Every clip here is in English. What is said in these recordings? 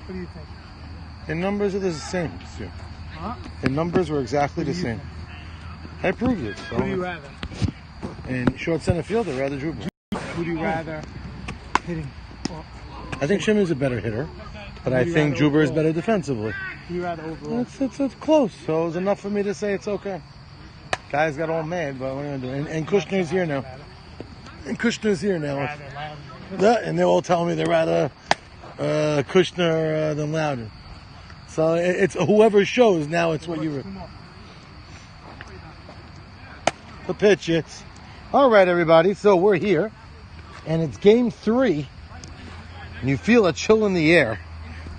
What do you think? The numbers are the same. Huh? The numbers were exactly the same. I proved it. So. Who do you rather? In short center field, I'd rather Juba. Who do you rather hitting? I think Shimmy's a better hitter, but I think Juba is better defensively. Who do you rather overall? It's close, so it's enough for me to say it's okay. Guys got all mad, but what are you going to do? And Kushner's here now. And they're all telling me they're rather Kushner than Loudon. So it's whoever shows now. It's what you. The pitch. It's all right, everybody. So we're here, and it's game 3, and you feel a chill in the air,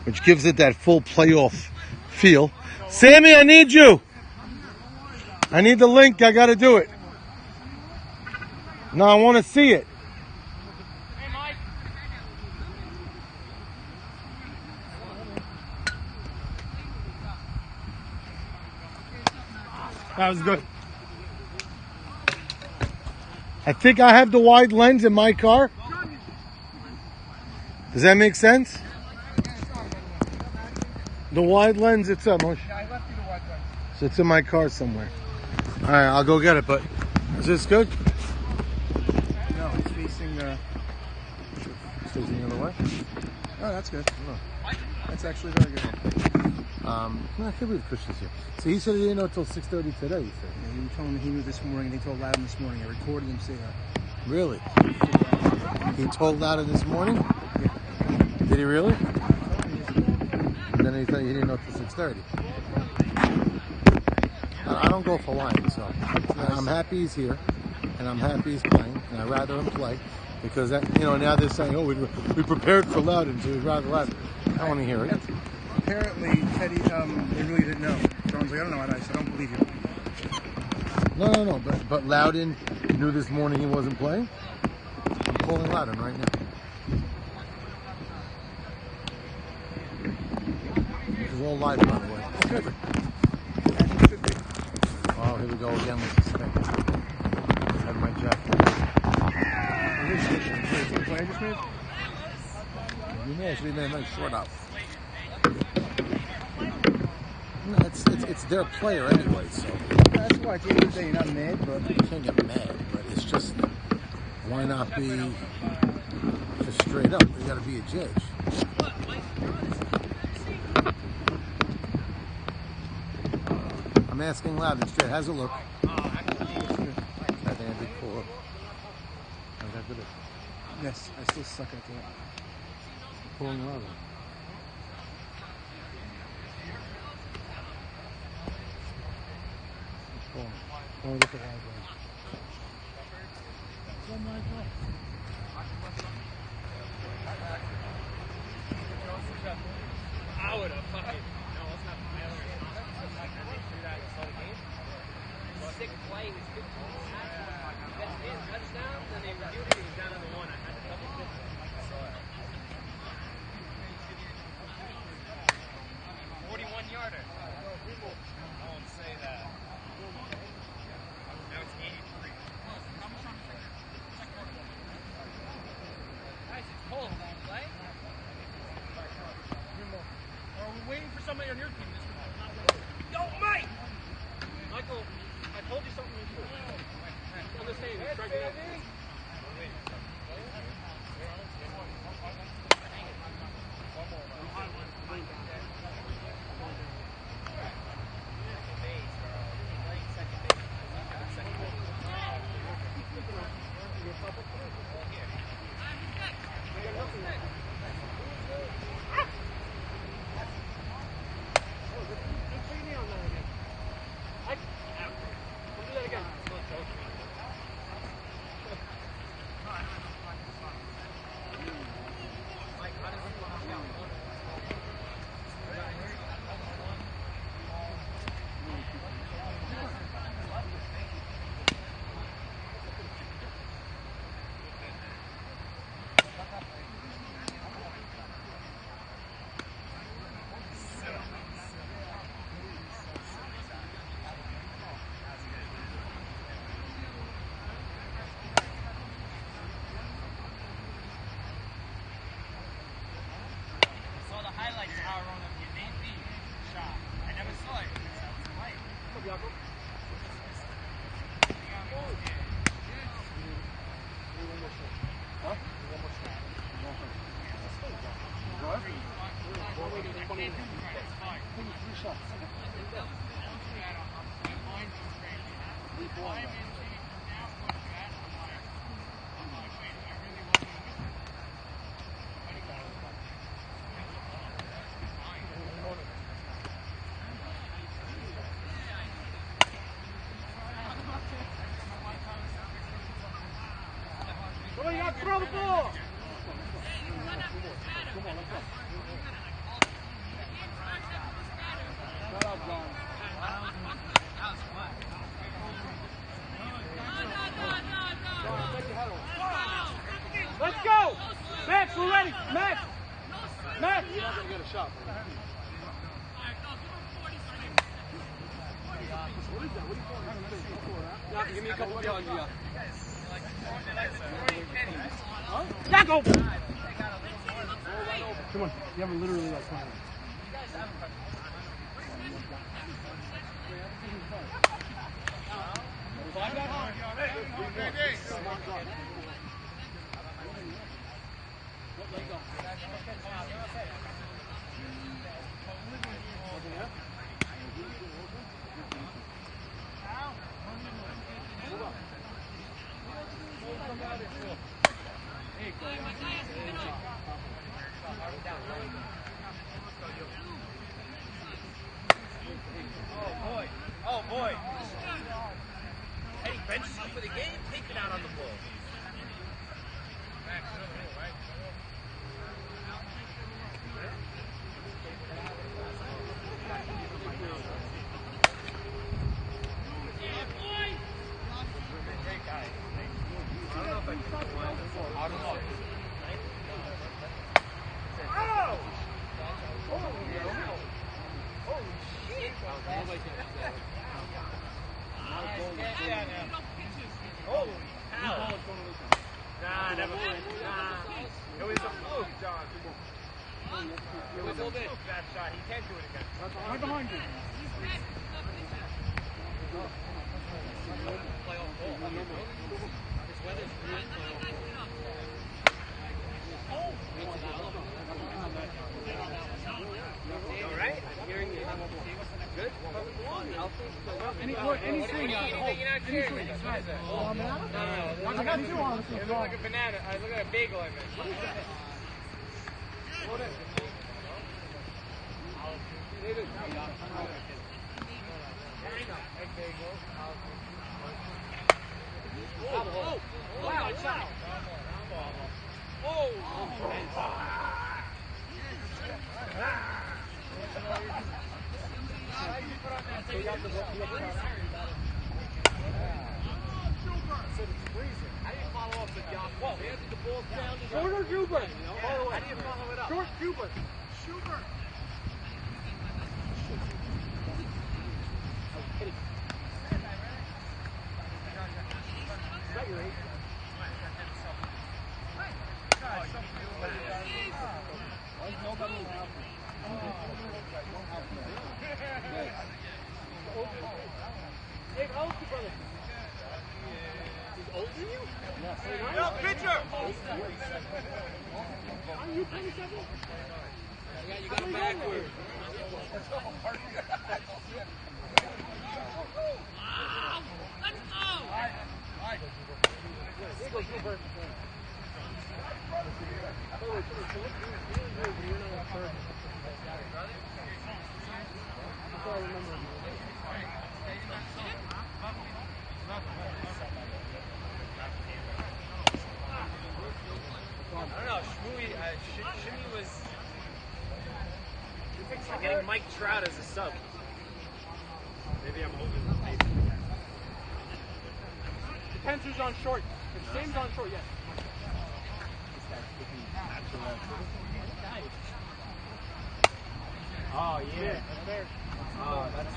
which gives it that full playoff feel. Sammy, I need you. I need the link. I got to do it. No, I want to see it. Hey, Mike. That was good. I think I have the wide lens in my car. Does that make sense? The wide lens, it's up, Moshe. Yeah, I left you the wide lens. So it's in my car somewhere. All right, I'll go get it, but is this good? No, it's facing Facing the other way? Oh, that's good. Oh. That's actually very good. I can't believe Christian's here. So he said he didn't know until 6:30 today, he said. Yeah, he told me he knew this morning. They told Loudon this morning. I recorded him say that. Really? He told Loudon this morning? Yeah. Did he really? And then he said he didn't know until 6:30. I don't go for lying, so I'm happy he's here, and I'm happy he's playing, and I'd rather him play, because that, now they're saying, oh, we prepared for Loudon, so we'd rather Loudon. I want to hear it. Apparently, Teddy, they really didn't know. John's like, I don't know what I said. I don't believe you. No. But Loudon knew this morning he wasn't playing. I'm calling Loudon right now. This is all live, by the way. Good. Oh, here we go again with the spin. I had my jacket. You should be a nice short out. No, it's their player anyway, so. That's why I told you today you're not mad, but You can't get mad, but it's just, why not be just straight up? You gotta be a judge. I'm asking Loudon straight. How's it look? I think I did pull up. How's that good? yes, I still suck at that. Pulling Loudon. Oh, look at that. I would have fucking. No, it's not my other. I didn't do that until the game. Sick play was 15 sacks. That's his touchdown. Then they reviewed it. He was down on the 1. I had to double check. I saw it. 41-yarder. I won't say that. Now it's 83. Guys, it's cold. Play. We're waiting for somebody on your team. Yo, Mike! Michael, I told you something was true. On this day, we're striking out. Throw the ball! Let's go! Max, we're ready! Max! Max! You're not going to get a shot. What is that? What are you calling? Yeah, give me a couple of yards, yeah. Huh? Tackle! Come on, you have literally like 20 minutes. Oh boy. Hey, benches you for the game, take it out on the ball. I got two on. It looks like a banana. I look at a bagel in it. What is that? Hold it. Egg bagel. Oh! Wow! Wow! Oh! How do you follow up with Jan? Well, we had the ball down. Shorter Schubert. How do you follow it up? Short Schubert. Schubert. Is that your age? Nobody will help me. Hey, how old is your brother? He's older than you? Yes. No, pitcher! Are you 27? Yeah, you got him backward. Let's go! Here you go, Gilbert. I remember. I don't know, Shimmy was like getting Mike Trout as a sub. Maybe I'm holding. Depends who's on short. If Sam's on short, yes. Oh yeah. That's fair. Oh, that's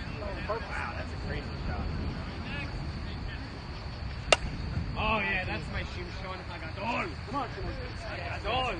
perfect. Wow, that's a crazy shot. Oh yeah, that's my shoe showing if I got goal. Come on, Agadol.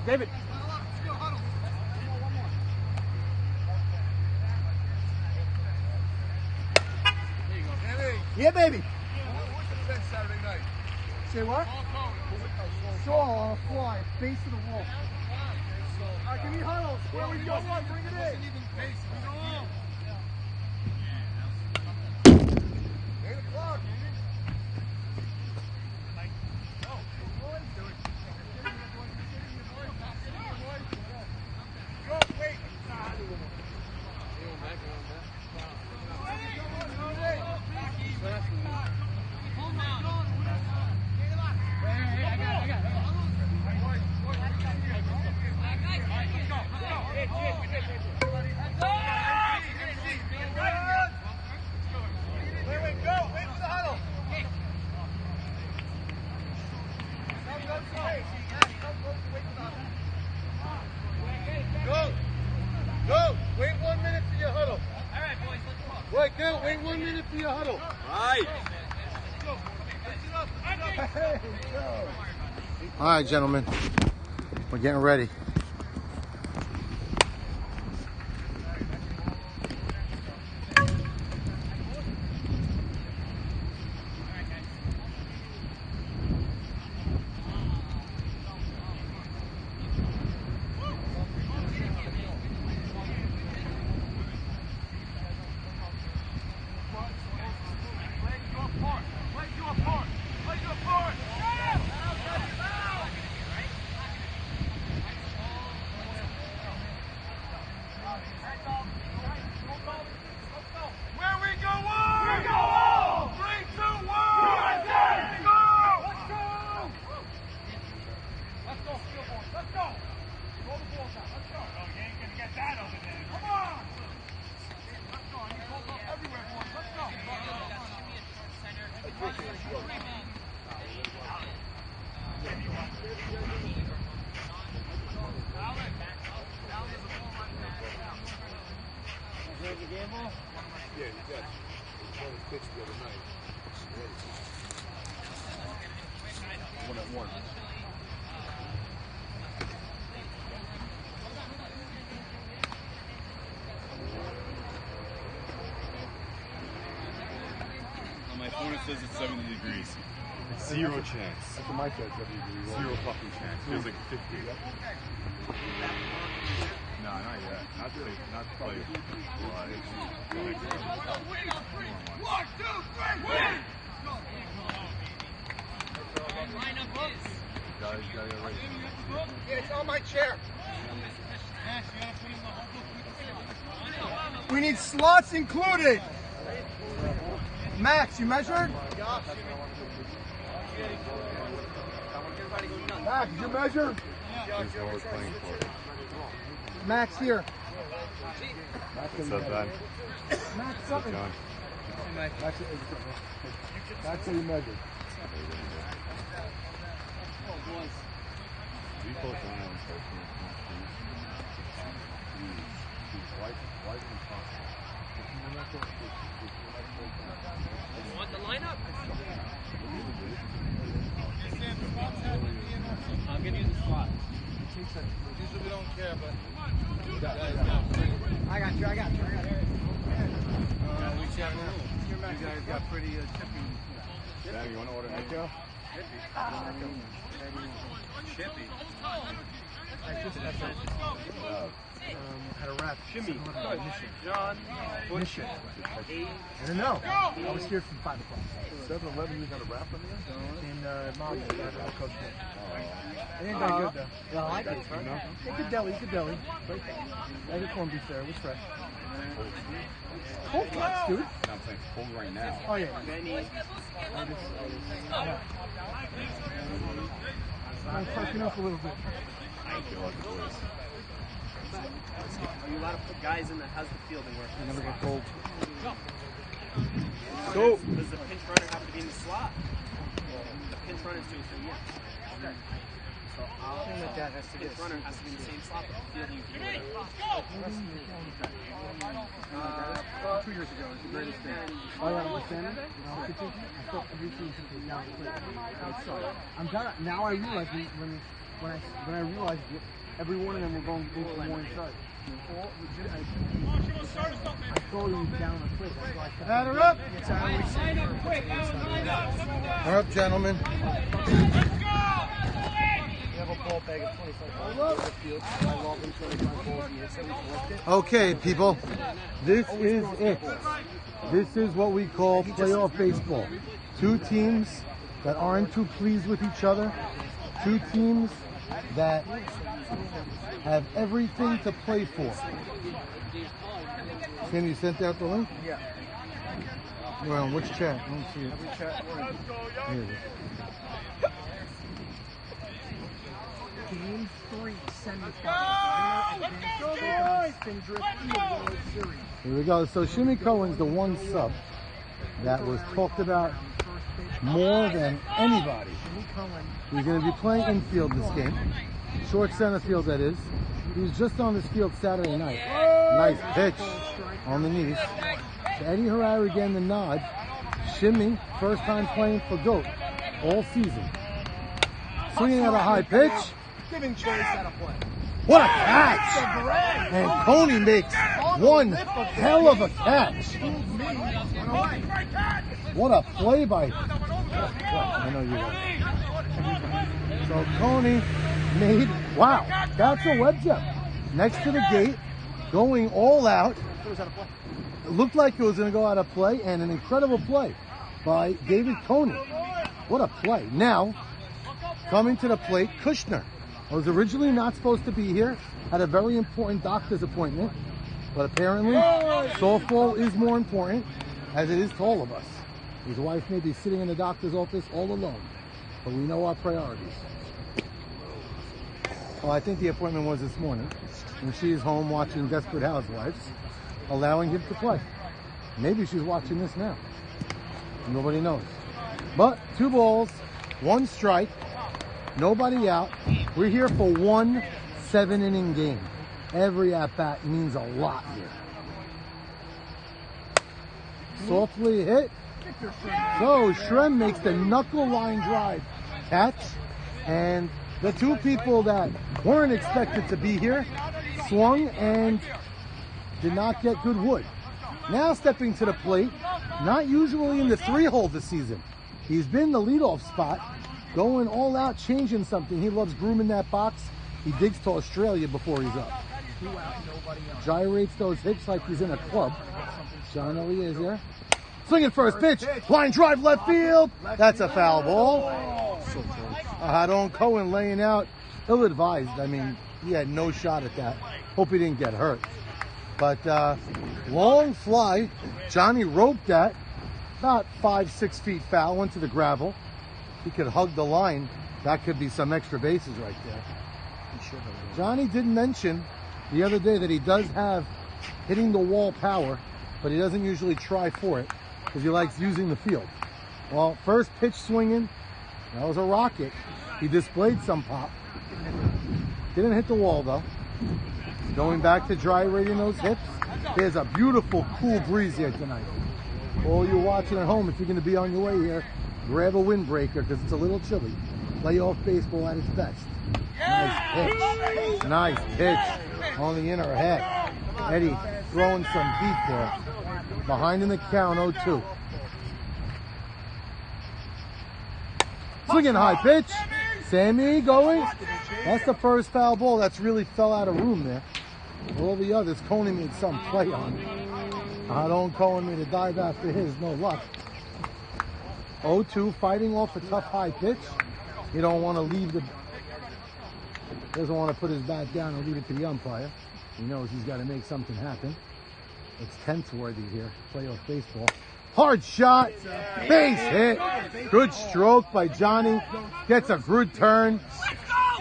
David. Yeah, baby. Saturday night. Say what? Saw on a fly, face of the wall. Alright, give me huddles. Where we go on, bring it in. Wasn't even pace. We go home. 8 o'clock. Go, wait. Go! Wait 1 minute for your huddle. All right, boys, let's walk. Wait, go! Wait 1 minute for your huddle. Right. All right, gentlemen, we're getting ready. Yeah, you got it. He was on the pitch the other night. One at one. My phone says it's 70 degrees. Zero chance. That's what my catch every year. Zero fucking chance. Feels like 50. No, not yet. Not to play. Not to play. The next one. 1, 2, 3, win! Gotta get ready. Yeah, it's on my chair. We need slots included. Max, you measured? Max, did you measure? Here's what we're playing for. Max, here. What's up, Ben? Max, What's up, something. John? Max, how you measured. We both don't have a social. Why didn't we talk? You want the lineup? I'll give you the spot. Usually we don't care, but I got you. you guys got pretty chippy. Sam, you want to order Echo? Chippy. Had a wrap Shimmy, John, Bush, A. I don't know. I was here from 5 o'clock. 7-Eleven, you got a wrap in there? And Mom, I coached it. It ain't very good though. Yeah, I like it. Good deli, good deli. I got corned beef there. It was fresh. Cold cuts, dude. No, I'm saying it's cold right now. Oh yeah. I'm perking up a little bit. I feel like it was. Are you allowed to put guys in that has the fielding work? I never get cold. Go. Does the pinch runner have to be in the slot? The pinch runner's too, so yeah. So that has to pinch runner has to be in the same slot, but the fielding you can do it. 2 years ago, it was the greatest thing. Oh yeah, with Santa? I thought everything should be down the plate. I'm done. Now I realize when I realized every one of them were going into the morning start. I throw you down the plate. That's why I kept Batter up! Line up quick, Alan, line up. Come down. We're up, gentlemen. Okay, people, this is it. This is what we call playoff baseball. Two teams that aren't too pleased with each other. Two teams that have everything to play for. Sam, you sent out the link? Yeah. Well, on which chat? I don't see it. Every chat word. Here it is. Game 3 semifinal. Here we go. So Shimmy Cohen's the one sub that was talked about more than anybody. He's going to be playing infield this game. Short center field, that is. He was just on this field Saturday night. Nice pitch on the knees. To Eddie Herrera again, the nod. Shimmy, first time playing for GOAT all season. Swinging at a high pitch. Giving choice at a play. What a catch! And Coney makes one hell of a catch. What a play by... I know you will. So Coney made... Wow, that's a web gem. Next to the gate, going all out. It looked like it was going to go out of play, and an incredible play by David Coney. What a play. Now, coming to the plate, Kushner. I was originally not supposed to be here, had a very important doctor's appointment, but apparently softball is more important, as it is to all of us. His wife may be sitting in the doctor's office all alone, but we know our priorities. Well, I think the appointment was this morning, and she is home watching Desperate Housewives, allowing him to play. Maybe she's watching this now. Nobody knows. But 2 balls, 1 strike, nobody out. We're here for 1 7-inning game. Every at-bat means a lot here. Softly hit. So Shrem makes the knuckle line drive catch. And the 2 people that weren't expected to be here swung and did not get good wood. Now stepping to the plate, not usually in the 3-hole this season. He's been the leadoff spot, going all out, changing something. He loves grooming that box. He digs to Australia before he's up. Gyrates those hips like he's in a club. John Ellie is here. Swinging first pitch. Line drive left field. That's a foul ball. Hadon Cohen laying out ill-advised. I mean, he had no shot at that. Hope he didn't get hurt. But long fly. Johnny roped that. About 5-6 feet foul. Went to the gravel. He could hug the line. That could be some extra bases right there. Johnny did mention the other day that he does have hitting the wall power, but he doesn't usually try for it because he likes using the field. Well, first pitch swinging, that was a rocket. He displayed some pop. Didn't hit the wall though. Going back to gyrating those hips. There's a beautiful cool breeze here tonight. All you watching at home, if you're going to be on your way here, grab a windbreaker because it's a little chilly. Playoff baseball at its best. Nice pitch. Nice pitch on the inner head. Eddie throwing some heat there. Behind in the count, 0-2. Swinging high pitch. Sammy going. That's the first foul ball. That's really fell out of room there. All the others, Coney made some play on. I don't Cohen made a dive after his, no luck. 0-2, fighting off a tough high pitch. He don't want to leave the, doesn't want to put his bat down and leave it to the umpire. He knows he's got to make something happen. It's tenth-worthy here, playoff baseball. Hard shot, base hit. Good stroke by Johnny. Gets a good turn.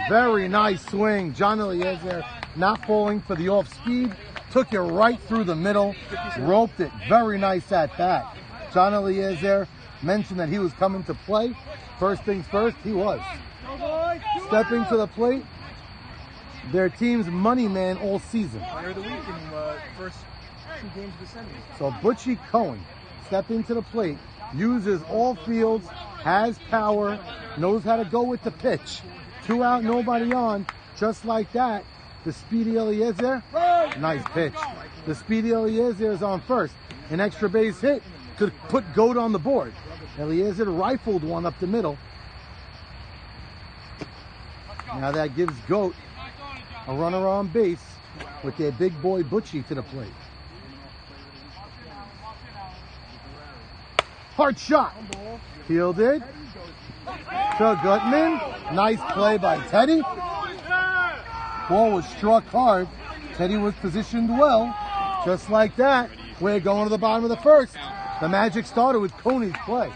Very nice swing. John Eliezer not falling for the off speed. Took it right through the middle. Roped it. Very nice at bat. John Eliezer mentioned that he was coming to play. First things first, he was. Stepping to the plate. Their team's money man all season. Player of the week in first 2 games of the semis. So Butchie Cohen stepping to the plate, uses all fields, has power, knows how to go with the pitch. 2 out, nobody on. Just like that, the Speedy Eliezer, nice pitch. The Speedy Eliezer is on first. An extra base hit could put Goat on the board. Eliezer rifled one up the middle. Now that gives Goat a runner on base with their big boy Butchie to the plate. Hard shot. Fielded. To Gutman. Nice play by Teddy. Ball was struck hard. Teddy was positioned well. Just like that. We're going to the bottom of the first. The magic started with Coney's play.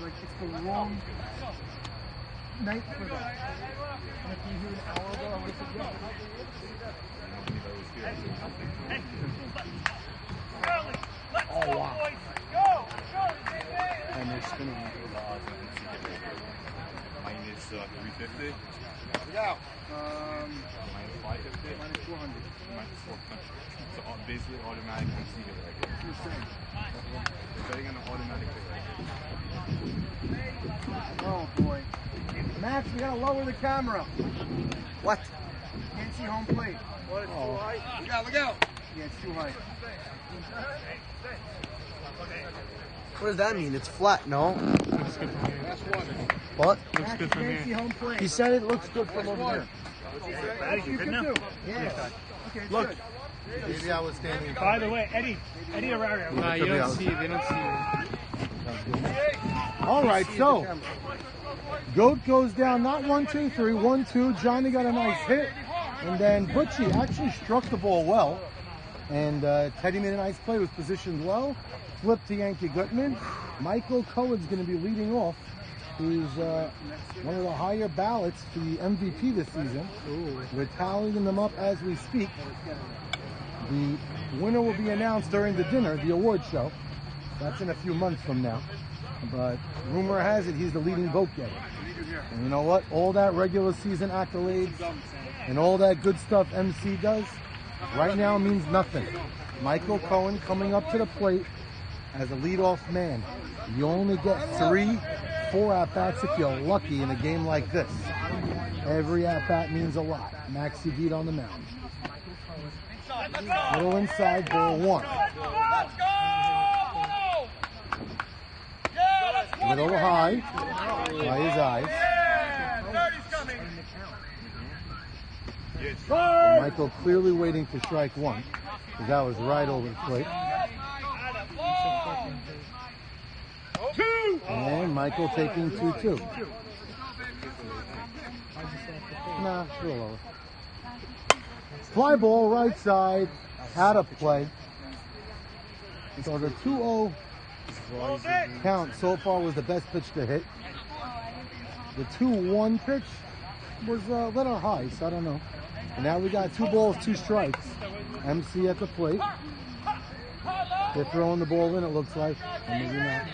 Like it's the wrong night for that. And if you hear an hour ago, I would have said yeah. Oh wow. And they're spinning the odds on minus 350. Yeah. Minus 550. Minus 400. Minus 400. So basically automatic MC hit right there. They're betting on an automatic hit right there. Oh boy. Max, we gotta lower the camera. What? Can't see home plate. What? It's too high? Look out, look out. Yeah, it's too high. What does that mean? It's flat, no? That's one. What? Max, you can't see home plate. He said it looks good from over there. You can do. Yeah. Okay, Look. good. Maybe I was standing. By the way, Eddie Herrera. No, you don't see. They don't see. All right, so Goat goes down, not 1-2-3, 1-2. Johnny got a nice hit, and then Butchie actually struck the ball well, and Teddy made a nice play, was positioned well, flipped to Yankee Gutman. Michael Cohen's going to be leading off. He's one of the higher ballots for the MVP this season. We're tallying them up as we speak. The winner will be announced during the dinner, the award show. That's in a few months from now. But rumor has it he's the leading vote getter. And you know what? All that regular season accolades and all that good stuff MC does right now means nothing. Michael Cohen coming up to the plate as a leadoff man. You only get 3-4 at-bats if you're lucky in a game like this. Every at-bat means a lot. Maxie Deed on the mound. Little inside, ball 1. Middle high, by his eyes. Michael clearly waiting for strike 1, because that was right over the plate. And Michael taking 2-2. Nah, a little lower. Fly ball right side, out of play. So the 2-0 count so far was the best pitch to hit. The 2-1 pitch was a little high, so I don't know. And now we got 2 balls, 2 strikes. MC at the plate. They're throwing the ball in, it looks like. Or maybe not.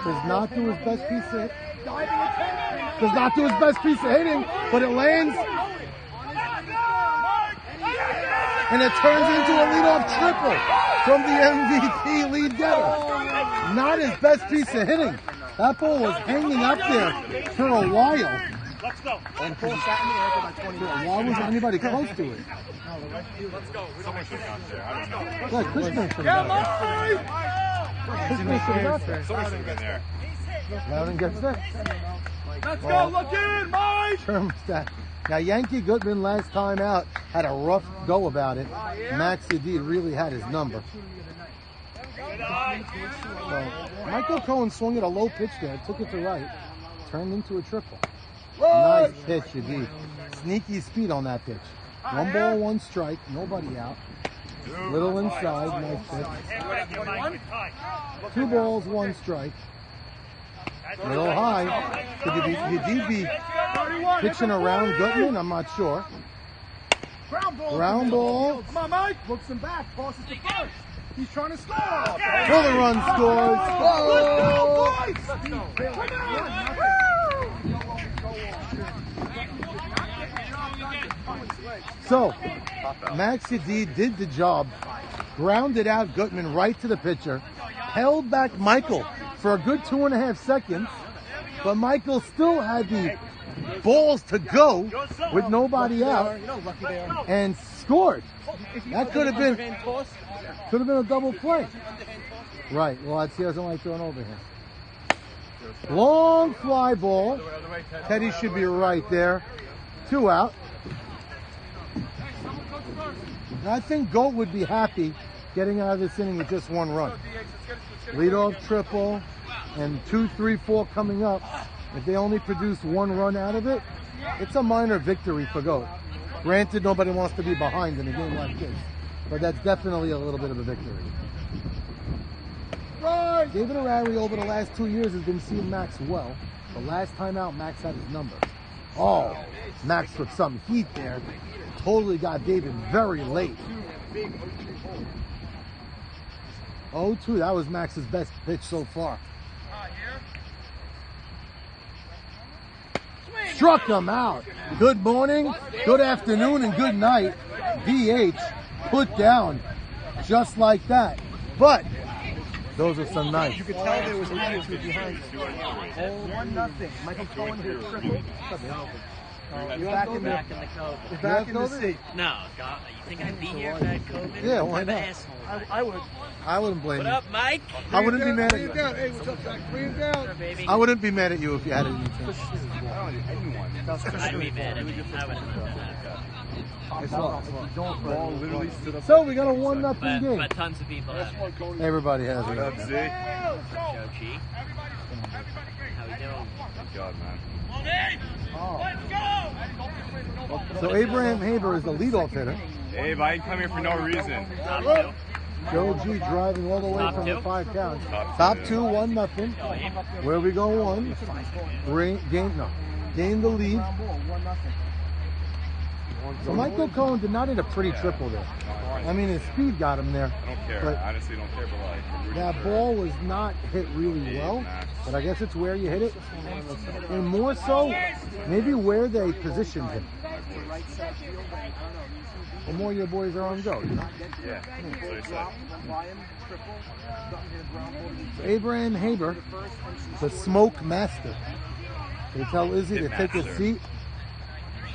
Does not do his best piece of hit. Does not do his best piece of hitting, but it lands. And it turns into a leadoff triple. from the MVP lead getter. Not his best piece of hitting. That ball was hanging up there for a while. Let's go. And the ball sat in the air for about 20 minutes. Why wasn't anybody close to it? Let's go. Someone should have got there. I don't know. Like, Christmas should have got Christmas should have got there. Someone should have been there. Loudon gets there. Let's go. Look in, Mike. Termstat. Now, Yankee Goodman last time out had a rough go about it. Max Hadid really had his number. So, Michael Cohen swung at a low pitch there, took it to right, turned into a triple. Nice pitch, Hadid. Sneaky speed on that pitch. 1 ball, 1 strike, nobody out. Little inside, nice pitch. 2 balls, 1 strike. Little high. Could Hadid be pitching around Goodman? I'm not sure. Ground ball. Come on, Mike. Looks him back. Passes to first. He's trying to score. Pull the run, scores. So, Max Hadid did the job. Grounded out Goodman right to the pitcher. Held back Michael for a good 2.5 seconds. But Michael still had the balls to go with nobody out and scored. That could have been a double play. Right. Well, he doesn't like throwing over here. Long fly ball. Teddy should be right there. 2 out. And I think Goat would be happy getting out of this inning with just 1 run. Leadoff triple and 2, 3, 4 coming up. If they only produce 1 run out of it, it's a minor victory for Goat. Granted, nobody wants to be behind in a game like this, but that's definitely a little bit of a victory. David Arari over the last 2 years has been seeing Max well. The last time out, Max had his number. Oh, Max put some heat there. Totally got David very late. 0-2, that was Max's best pitch so far. Struck him out. Good morning, good afternoon, and good night. DH put down just like that. But those are some nice. You could tell there was attitude behind it. 1-0. Michael Cohen hit a triple. You're back in the seat. No, God, you think I'd be here if I had COVID? Yeah, why I'm an not? asshole. I would. I wouldn't blame What you. up, Mike? I wouldn't be mad at you. Hey, what's up, Zach? Bring him down. Baby. I wouldn't be mad at you if you had it in your team. I'd be mad at me. I would have done that. Ball literally stood up. So we got a 1-0 game. But tons of people have it. Everybody has What up, it. Z? Joe G. How we doing? Good job, man. So Abraham Haber is the leadoff hitter. Abe, I didn't come here for no reason. Top 2. Joe G driving all the way Top from two? the 5 count. Top Top two. 2, 1-0. Where we go 1. Gain the lead. So Michael Cohen did not hit a pretty triple there. I mean, his speed got him there. I don't care. But I honestly don't care, but like, that ball was not hit really well. But I guess it's where you hit it. And more so, maybe where they positioned him. The more your boys are on go, you know? Yeah. That's what he said. Abraham Haber, the smoke master. They tell Izzy to take a seat.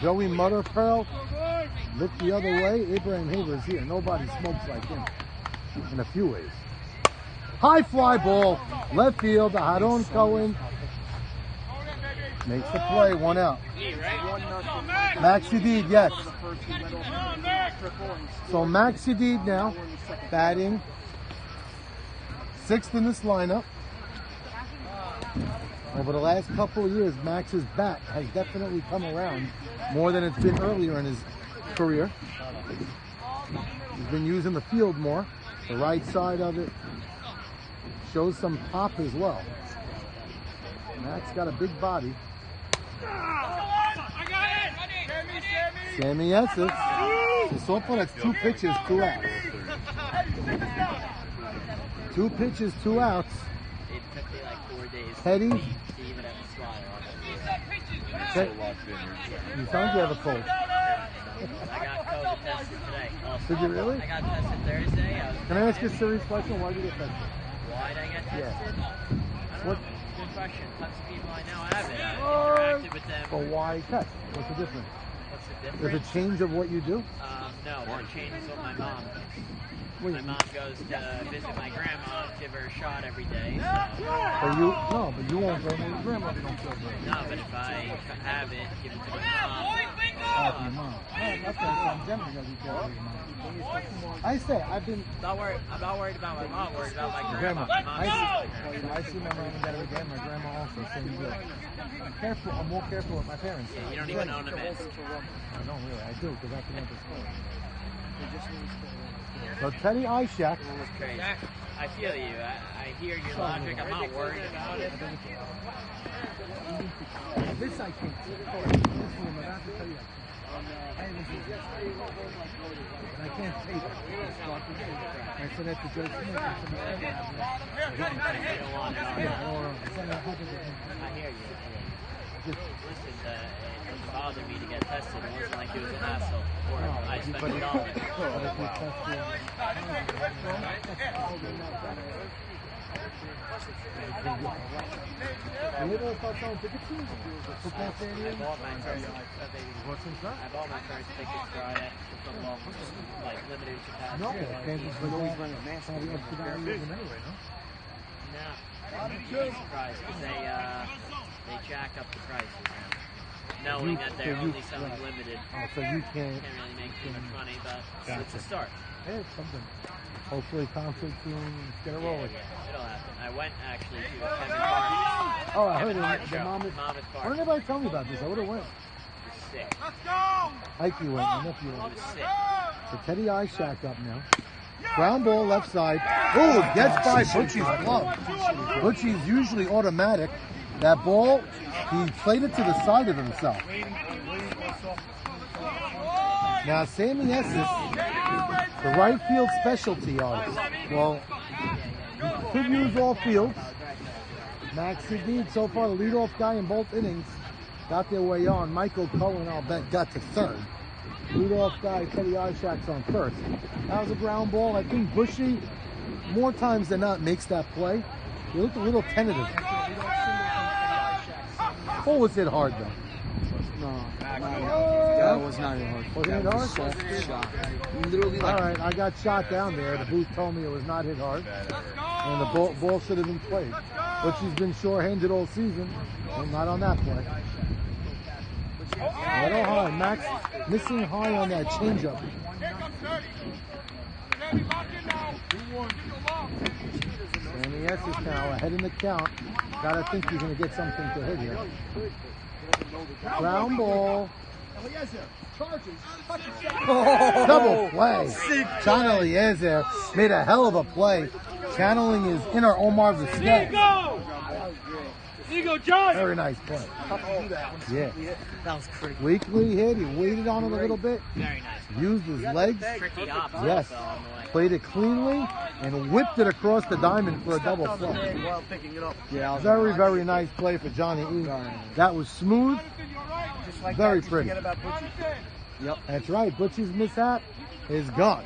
Joey Mutterpearl, look the other way. Abraham Haber is here. Nobody smokes like him in a few ways. High fly ball, left field, Haron Cohen makes the play, 1 out. Max Hadid, yes. So Max Hadid now batting 6th in this lineup. Over the last couple of years, Max's bat has definitely come around more than it's been earlier in his career. He's been using the field more. The right side of it shows some pop as well. Max got a big body. Sammy Essex. So far that's 2 pitches, 2 outs. 2 pitches, 2 outs. It took me like 4 days Teddy. to even have a slider on it. So locked in. You sound like you have a cold. got COVID tested today. Also. Did you really? I got tested Thursday. Can I ask you a serious question? Why did you get tested? Why did I get tested? Yeah. I don't What? know. Good question. Tons of people I know have it. I've interacted with them. But why test? What's the difference? What's the Does difference? it change of what you do? No, but it changes what my mom does. Wait, My mom goes to visit my grandma, give her a shot every day. So. but you won't go to your grandma if you don't feel good. No, but if I have it, give it to my mom. Oh, to your mom. Okay, so I'm definitely gonna be careful with your mom. I say I'm I'm not worried about my mom. I'm worried about my grandma. grandma. My mom I see my mom and dad every day. My grandma also. Same deal. I'm more careful with my parents. Yeah, you don't even own a mask. I don't really. I do because I can understand. So Teddy Ishak. It's crazy. I feel you. I hear your logic. I'm not worried about it. This I can't say. This one I'm about to tell you. I haven't seen this. And I can't say that. I said that to Joe Smith. You don't want it on. I hear you. Listen, it doesn't bother me to get tested. It wasn't like it was a hassle. Or I spent Football stadium? I bought my first tickets Friday for football. Like limited capacity. No, Kansas was always running a mask. Anyway, no? No, I'm surprised because they jack up the prices now, knowing that they're only selling limited. Oh, so you can't Really make too much money, but it's a start. Hey, it's something. Hopefully, conflict soon. Get it rolling. Yeah, it'll happen. I went actually to a Kevin Hart. Oh, I heard Hart it. show. The mom. Monmouth Why Park. didn't anybody tell me about this? I would have went. Sick. Ike, you went. My nephew It went. was sick. So Teddy Ishak up now. Ground ball left side. Oh, gets by Butchie's glove. Butchie's usually automatic. That ball, he played it to the side of himself. Now, Sammy Esses, the right field specialty artist. Well, he could use all fields. Max Sedin, so far the leadoff guy in both innings, got their way on. Michael Cohen, I'll bet, got to third. Leadoff guy, Teddy Ishak's on first. That was a ground ball. I think Bushy, more times than not, makes that play. He looked a little tentative. Ball was hit hard, though. No, that was not hit hard. Wasn't it hard? Soft shot. Literally All right, I got shot down there. The booth told me it was not hit hard. And the ball should have been played. But she's been short-handed all season. Well, not on that play. Little high. Max missing high on that changeup. Sammy Esses now ahead in the count. Gotta think he's gonna get something to hit here. Ground ball. Double play. John Eliezer made a hell of a play. Channeling his inner Omar Vizquez. Here you go, John. Very nice play. Yeah. That was crazy. Weakly hit. He waited on it a little bit. Very nice. Used his legs. Tricky ops. Yes. Also on the way. Played it cleanly and whipped it across the diamond for a double play. While picking it up. Yeah, Very, very nice play for Johnny E. That was smooth. just like Very that, pretty. Forget about Butchie. Yep. That's right. Butchie's mishap is gone.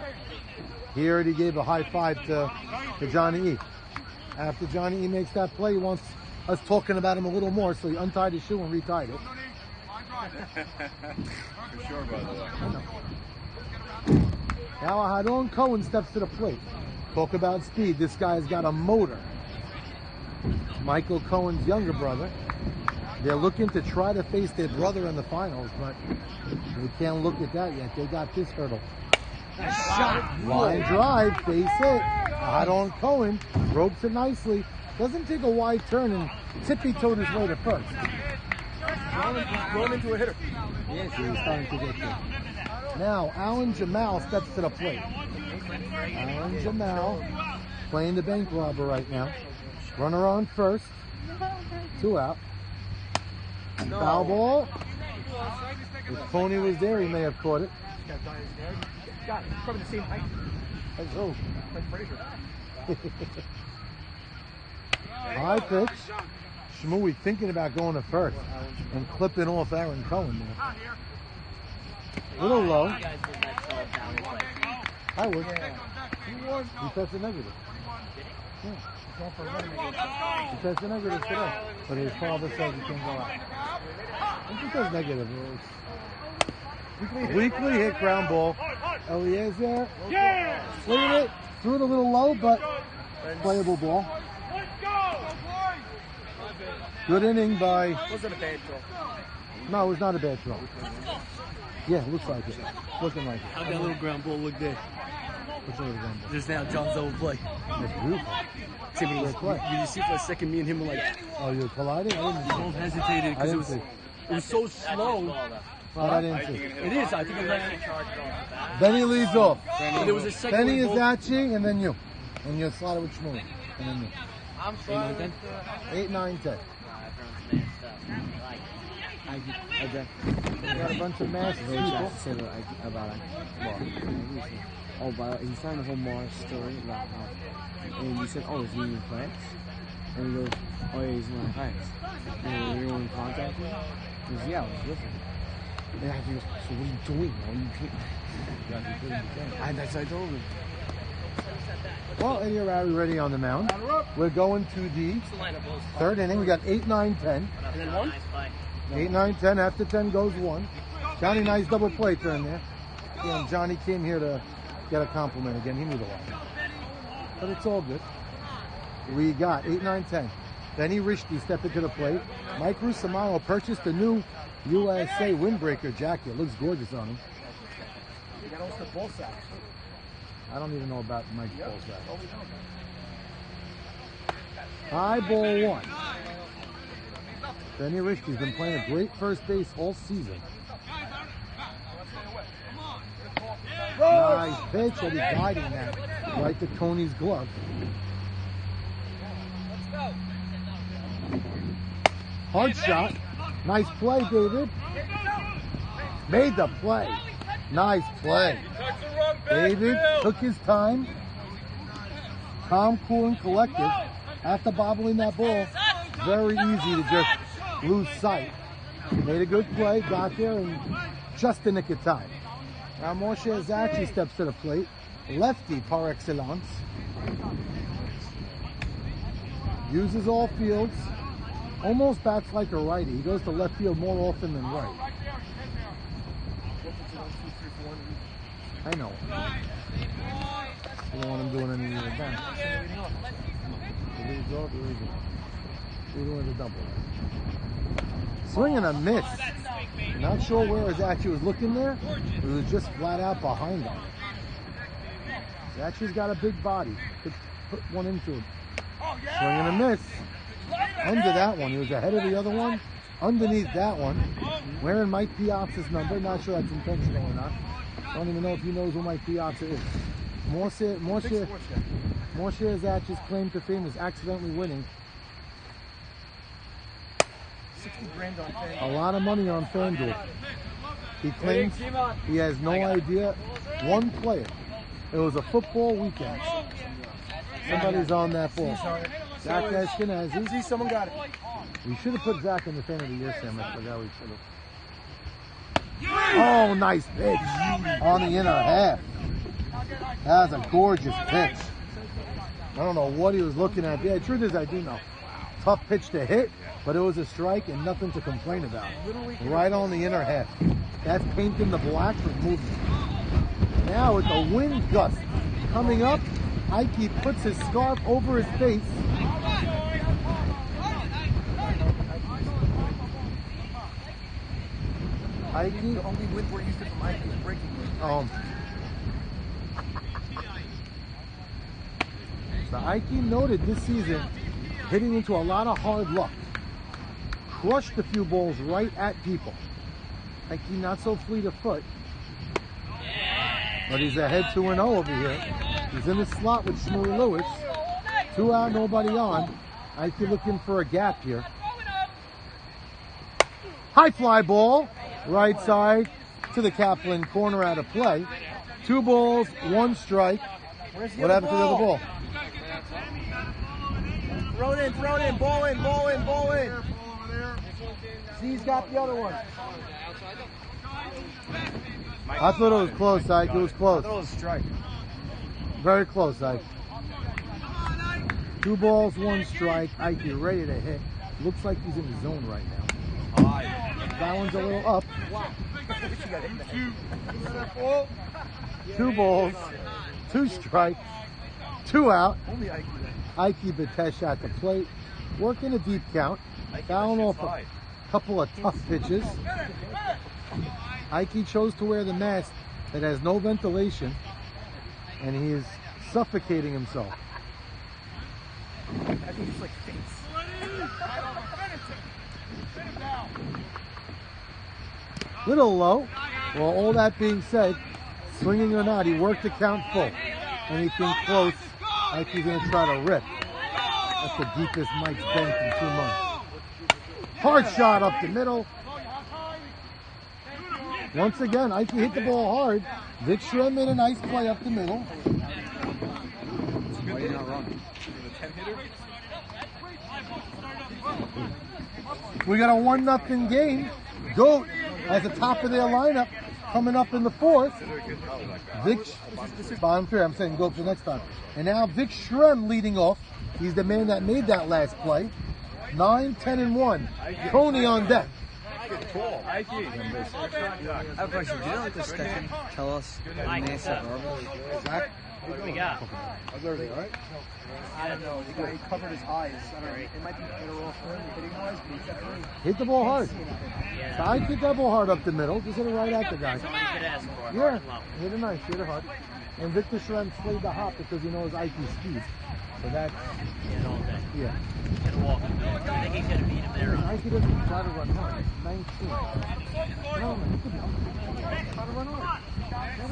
He already gave a high five to Johnny E. After Johnny E makes that play, he wants us talking about him a little more, so he untied his shoe and retied it. For sure, by the way. Now Hadon Cohen steps to the plate. Talk about speed. This guy's got a motor. Michael Cohen's younger brother. They're looking to try to face their brother in the finals, but they can't look at that yet. They got this hurdle. Shot. Line drive, face hit. Hadon Cohen ropes it nicely. Doesn't take a wide turn and tippy-toed his way to first. Going into a hitter. Yes, he's starting to get there. Now, Alan Jamal steps to the plate. Alan Jamal playing the bank robber right now. Runner on first. 2 out. Foul ball. If Tony was there, he may have caught it. Got it. Probably the same height. Let's go. Like Frazier. High pitch. Shmooey thinking about going to first and clipping off Aaron Cohen there. Little low. You guys would like slow it down. It's like, I would. He tested negative. Yeah. He tested negative today. But his father says he can't go out. If he says negative, weekly hit ground ball. Eliezer. Swinging it. Threw it a little low, but playable ball. Good inning by... Wasn't a bad throw. No, it was not a bad throw. Yeah, it looks like it. Looking like it. How'd that little ground ball look there? What's over ground ball? Just now, John's double play. It's beautiful. See, when you just see for a second, me and him were like, Oh, you were colliding? I didn't both hesitated because it was so slow. I didn't see. It is. I think it was Benny leads off. there was a second. Benny when both- Izzachi, and then you. And you slide it with Shmuel. And then you. I'm sorry. 8, 9, 10. I get. You got a bunch of masked Very people. chat to say about it. Oh, but he's telling the whole Morris story about how, and you said, oh, is he in France? And he goes, oh yeah, he's in my France. And you were in contact with him? He goes, yeah, I was with him. And I goes, so what are you doing? That's what I told him. Well, Eddie O'Reilly ready on the mound. We're going to the third inning. We got 8, 9, 10. And then one. 8, 9, 10. After 10 goes 1. Johnny, nice double play turn there. And Johnny came here to get a compliment again. He knew the line. But it's all good. We got 8, 9, 10. Benny Rishke stepped into the plate. Mike Rusamano purchased the new USA windbreaker jacket. Looks gorgeous on him. You got also the ball sack. I don't even know about Mike's ball sack. High ball 1. Benny Rishke's been playing a great first base all season. Nice pitch, and he's guiding that right to Tony's glove. Hard shot. Nice play, David. Made the play. Nice play. David took his time. Calm, cool, and collected. After bobbling that ball, very easy to just lose sight. Made a good play, got there, and just the nick of time. Now Moshe Izzachi steps to the plate. Lefty par excellence. Uses all fields. Almost bats like a righty. He goes to left field more often than right. I know. You don't want him doing any of that. We're doing the double. Swing and a miss. Not sure where Izzachi was looking there. It was just flat out behind him. Izzachi's got a big body. Could put one into him. Swing and a miss. Under that one. He was ahead of the other one. Underneath that one. Wearing Mike Piazza's number. Not sure that's intentional or not. I don't even know if he knows who Mike Piazza is. Moshe Izzachi's claim to fame is accidentally winning. 60 grand on FanDuel. A lot of money on FanDuel. He claims he has no idea. One player. It was a football weekend. Somebody's on that ball. Zach Ashkenazi. See, someone got it. We should have put Zach in the fan of the year, Sam. I forgot we should have. Oh, nice pitch on the inner half. That was a gorgeous pitch. I don't know what he was looking at. Yeah, the truth is I do know. Tough pitch to hit, but it was a strike and nothing to complain about. Right on the inner half. That's painting the black for movement. Now with the wind gust coming up, Ike puts his scarf over his face. Ike? The only wind we're used to from Ike is breaking wind. So Ike noted this season hitting into a lot of hard luck. Crushed a few balls right at people. Ike not so fleet of foot. But he's ahead 2-0 over here. He's in the slot with Shmuley Lewis. 2 out, nobody on. Ike looking for a gap here. High fly ball. Right side to the Kaplan corner out of play. 2 balls, 1 strike. What happened to the other ball? Throw it in, ball in, ball in, ball in. Z's got the other one. I thought it was close, Ike. It was close. I thought it was a strike. Very close, Ike. 2 balls, 1 strike. Ike, you're ready to hit. Looks like he's in the zone right now. That one's a little up. 2 balls, 2 strikes, 2 out. Only IQ. Ike Batesh at the plate, working a deep count, fouling off a couple of tough pitches. Ike chose to wear the mask that has no ventilation, and he is suffocating himself. I think it's like faints. Little low. Well, all that being said, swinging or not, he worked the count full. Anything close, Ike's going to try to rip. That's the deepest Mike's banked in 2 months. Hard shot up the middle. Once again, Ike hit the ball hard. Vic Shrem made a nice play up the middle. Why are you not running? The 10-hitter? We got a 1-0 game. Goat at the top of their lineup coming up in the 4th. Vic, bottom 3, I'm saying Goat for next time. And now Vic Shrem leading off. He's the man that made that last play. 9, 10, and 1. Coney on deck. I have a question. Did you let the Stefan tell us the mass of garbage? Zach? What do we got? How's everything, all right? I don't know. The guy covered his eyes. I don't know. It might be better off for him hitting eyes, but he's definitely. Hit the ball hard. Yeah. So I hit that ball hard up the middle. Just hit it right at the guy. Somebody could ask for it. Yeah, hit it nice, hit it hard. And Victor Shrem slayed the hop because he knows Ike's speed. So that's, Yeah, all day. yeah. And walk. I think he could have beat him there. Ike doesn't try to run hard. 19. No, he could try to run hard. Of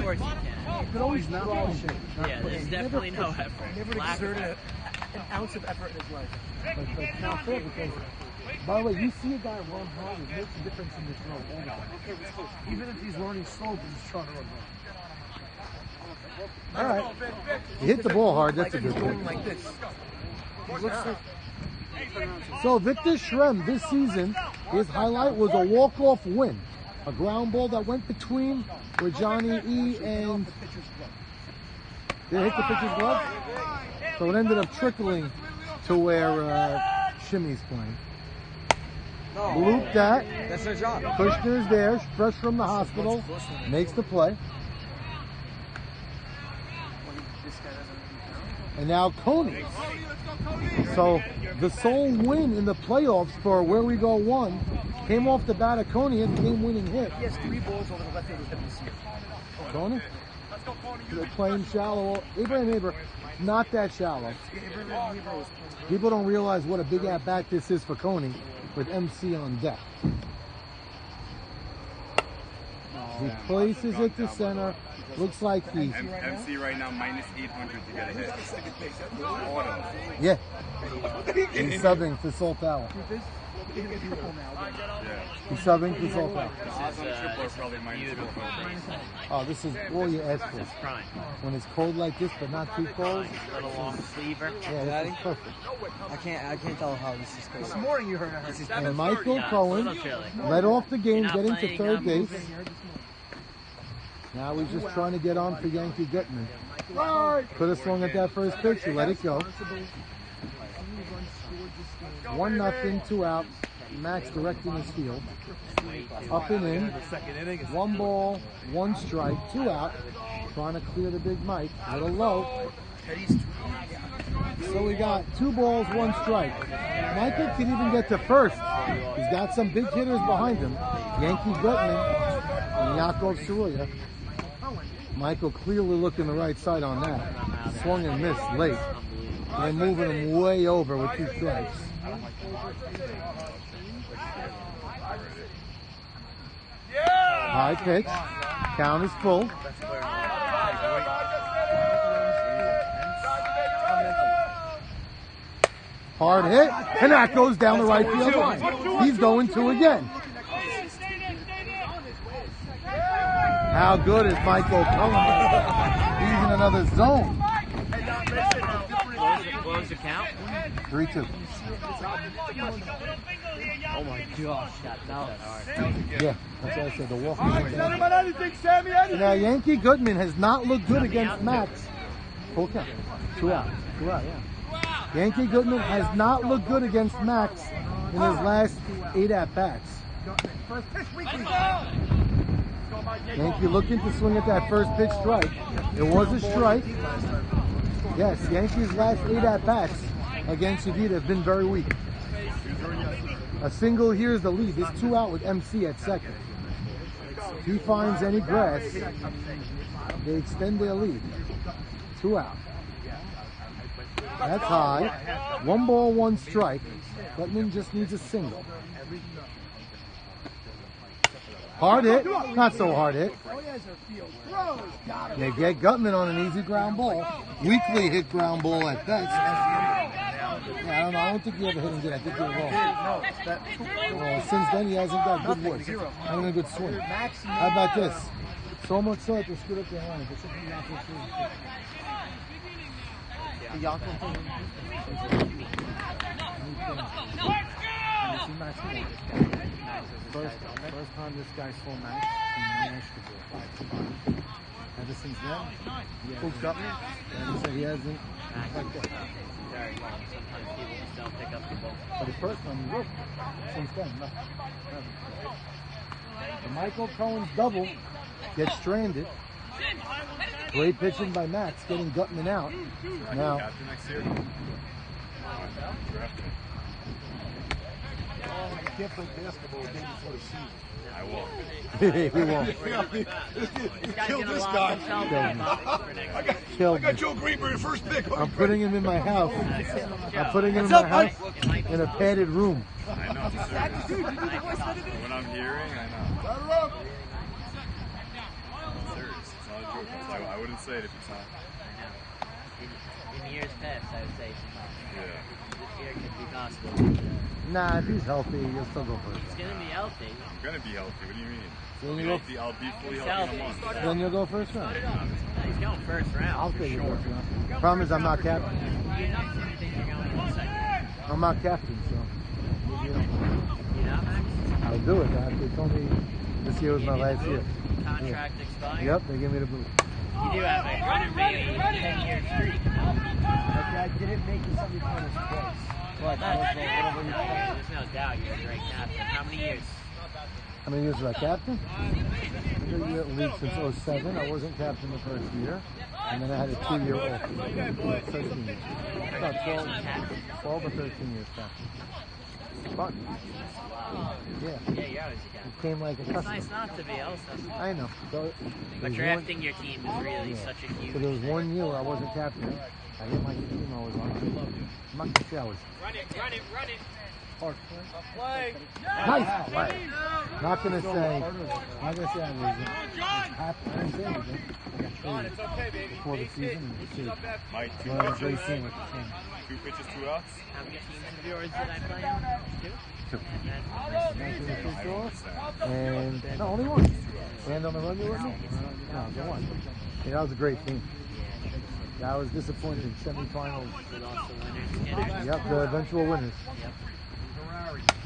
course he can. You could always not run shit. Yeah, there's definitely no effort. Never Lack of exerted an ounce of effort in his life. But it's not fair because, by the way, you see a guy run hard, it makes a difference in this road all the time. Even if he's running slow, but he's trying to run hard. All right. You hit the ball hard, that's a good He's thing. going like this. He looks like So Victor Shrem this season, his highlight was a walk-off win. A ground ball that went between where Johnny E. and they hit the pitcher's glove. So it ended up trickling to where Shimmy's playing. Bloop that. That's their job. Kushner's there, fresh from the hospital, makes the play. And now Coney. So the sole win in the playoffs for Where We Go 1 came off the bat of Coney and the game-winning hit. he has 3 balls over the left field he's this year. Coney? They're playing shallow. Abraham Aber, not that shallow. People don't realize what a big at-bat this is for Coney with MC on deck. He places it to center. Looks like he's... MC right now minus 800 to get a hit. Auto. Yeah. He's subbing for Salt Tower. Yeah. He's subbing for Salt Tower. Odds on triple are probably minus beautiful 400. base. Oh, this is all you ask for. Prime. When it's cold like this, but not too cold. Little long sleever. Yeah, this is perfect. I can't tell how this is This going. morning you heard I heard. And Michael Cohen little chilly. led off the game, You're not getting to playing, third not base. moving. Now he's just trying to get on for Yankee Gutman. Could have swung at that first pitch, he let it go. 1-0, 2 out. Max directing his field. Up and in. 1 ball, 1 strike, 2 out. Trying to clear the big Mike. A little low. So we got 2 balls, 1 strike. Michael can even get to first. He's got some big hitters behind him. Yankee Gutman and Yakov Saruya. Michael clearly looking the right side on that. Swung and missed late. They're moving him way over with 2 strikes. High pitch. Count is full. Hard hit. And that goes down the right field line. He's going 2 again. How good is Michael Cohen? He's in another zone. Does it count? 3-2. Oh my gosh, that was hard. Yeah, that's what I said. The walk. about anything, Sammy. Anything. Now, Yankee Goodman has not looked good against Max. Full count. 2 out. 2 out, yeah. Yankee Goodman has not looked good against Max in his last 8 at-bats. Yankee looking to swing at that first pitch strike. It was a strike. Yes, Yankees' last 8 at-bats against Javita have been very weak. A single here is the lead. There's 2 out with MC at second. If he finds any grass, they extend their lead. 2 out. That's high. 1 ball, 1 strike. Gutman just needs a single. Hard hit. Not so hard hit. They get Gutman on an easy ground ball. Weakly hit ground ball at best. Yeah, I don't know. I don't think you ever hit him good. I think you're wrong. Well, since then, he hasn't got good wood. Having a good swing. How about this? So much so that they screwed up their line. First time this guy saw Max, he managed to do it. Ever since then, who's got me? And he said he hasn't. Like that. Very long. Sometimes people just don't pick up the ball. But the first time he worked. Since then, nothing. The Michael Cohen's double gets stranded. Great pitching by Max, getting Gutman out. Now, Captain next year. You can't play basketball a day before the season. I will. he won't. Kill this guy. I got Joe Greenberg first pick. I'm putting him in my house. I'm putting him in my house in a padded room. I know. When I'm hearing, I know. Serious. It's not a joke. I wouldn't say it if it's not. In years past, I would say Yeah. this year could be possible. Nah, if he's healthy, he'll still go first. He's going to be healthy. I'm gonna be healthy. What do you mean? Then you Healthy, I'll be fully healthy in a month. Then you'll go first round. He's going first round. I'll take it first round. Problem is, I'm not captain. I'm not captain, so. You know, Max? I'll do it. They told me this year was my last year. Contract expired. Yep, they gave me the boot. You do have a 10-year streak. I didn't make the semifinals twice. There's no doubt you're a great captain. How many years? How many years was I captain? I've been in the league since 07. I wasn't captain the first year. And then I had a 2-year off. 13 years. About 12 or 13 years captain. Fun. Yeah. Yeah, you're always a captain. It came like a It's customer. nice not to be also. I know. So, But drafting your team is really such a huge so there was 1 year where I wasn't captain. I hit my team. I was on. I'm not going to say I was. Run it. Hard Play. Nice play. Not going to say. Not going to say I was happy. I didn't say anything. John, it's okay, baby. Before the season. Mike, 2 Well, great pitches. team with the team. 2 pitches, 2 outs. How many teams of yours did I play on? 2? And no, only 1. And on the run you with me? No, the 1. Yeah, that was a great team. That was disappointing. Semifinals. We lost the winners. Yep, the eventual winners. Yep.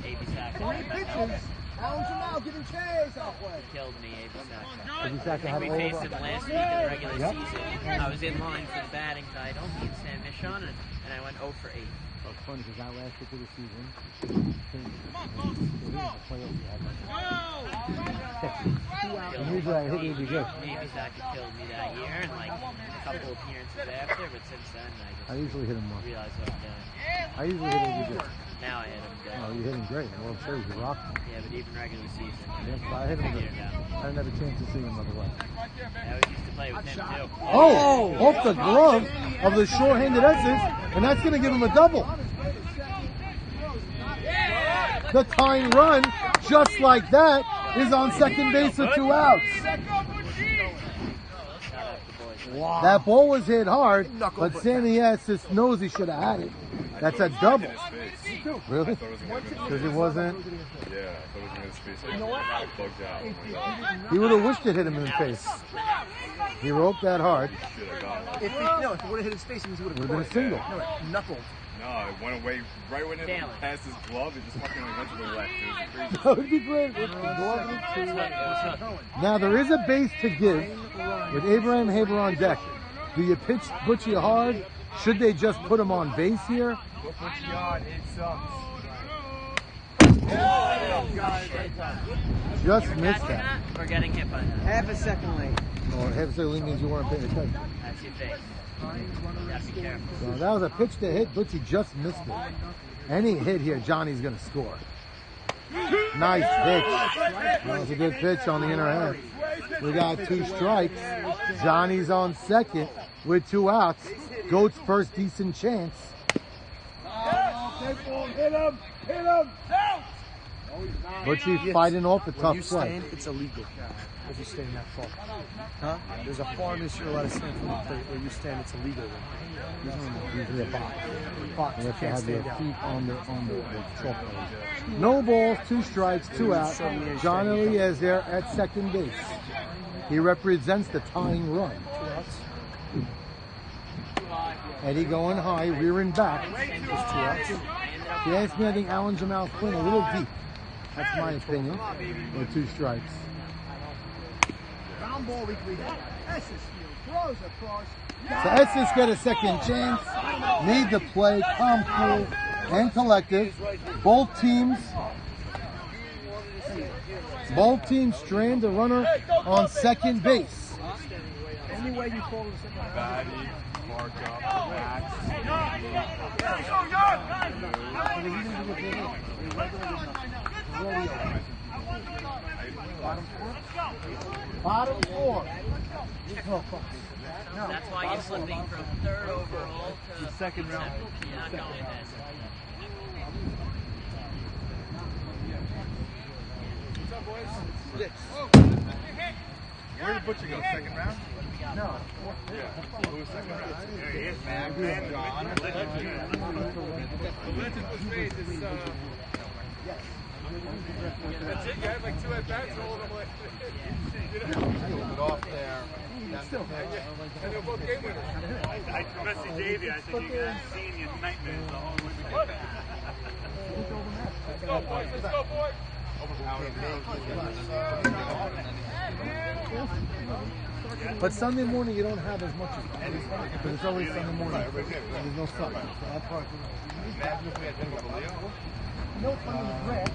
AB Sack. Alan Jamal giving chase halfway. Killed me, AB Sack. AB Sack had We all faced over. him last week in the regular Yep. season. I was in line for the batting title, me and Sam Michon, and I went 0 for 8. So it's funny because that last week of the season, the playoffs we had. And usually I hit AB good. AB Sack had killed me that year, and like a couple appearances after, but since then I usually hit him more. realized what I'm doing. I usually hit AB good. Now I hit him good. Oh, you hit him great. World Series, you rocked him. Yeah, but even regular season. Yes, I hit him good. I didn't have a chance to see him otherwise. I always used to play with him too. Oh, off the glove of the short-handed Essence, and that's going to give him a double. The tying run, just like that, is on second base with 2 outs. Wow. That ball was hit hard, but Sammy Estes knows he should have had it. That's a double. Really? Because it wasn't. Yeah, I thought it was in his face. I got bugged out. He would have wished it hit him in the face. He roped that hard. Should have got it. If it would have hit his face, he would have Would have been a single. No, it knuckled. No, it went away right when it passed his glove. It just fucking went to the left. It was crazy. That would be great. Now there is a base to give with Abraham Haber on deck. Do you pitch Butchie hard? Should they just put him on base here? Put Butchie on. It sucks. Just missed that. We're getting hit by that. Half a second late. Oh, half a second means you weren't paying attention. That's your face. You gotta be careful. So that was a pitch to hit. Butchie just missed it. Any hit here, Johnny's going to score. Nice pitch. That was a good pitch on the inner half. We got 2 strikes. Johnny's on second with 2 outs. Goat's first decent chance. Hit him! Hit him! Butchie fighting off a When tough you play. stand, it's illegal. If you stand that far. Huh? There's a farthest you're allowed to stand from the plate. Where you stand, it's illegal. Usually a box. Box, You you have to can't have your stand out. feet on the chalk line. No balls, 2 strikes, 2 outs. John Elias there at second base. He represents the tying run. 2 outs. Eddie going high, rearing back. There's 2 outs. If you ask me, I think Alan Jamal Quinn a little deep. That's my opinion. With 2 strikes. Ground ball weekly hit. Esses throws across. So Estes get a second chance. Made the play, calm, cool, and collective. Both teams strand the runner on second base. Any way you call it, Batty, mark up, relax. Bottom 4. That's why you're slipping from 3rd overall to Second round. You're not going there. Where did Butchie go? Second round? no. Yeah. Who was second round? There he is, man. That's it. You had like 2 at bats. Hold them like. It off there. And they're both game winners. Especially Davey, I think you guys seen your nightmares the whole week. Let's go, boys. Let's go, boys. But Sunday morning you don't have as much as because it's always Sunday morning. There's no sun. So that's part No time in the draft.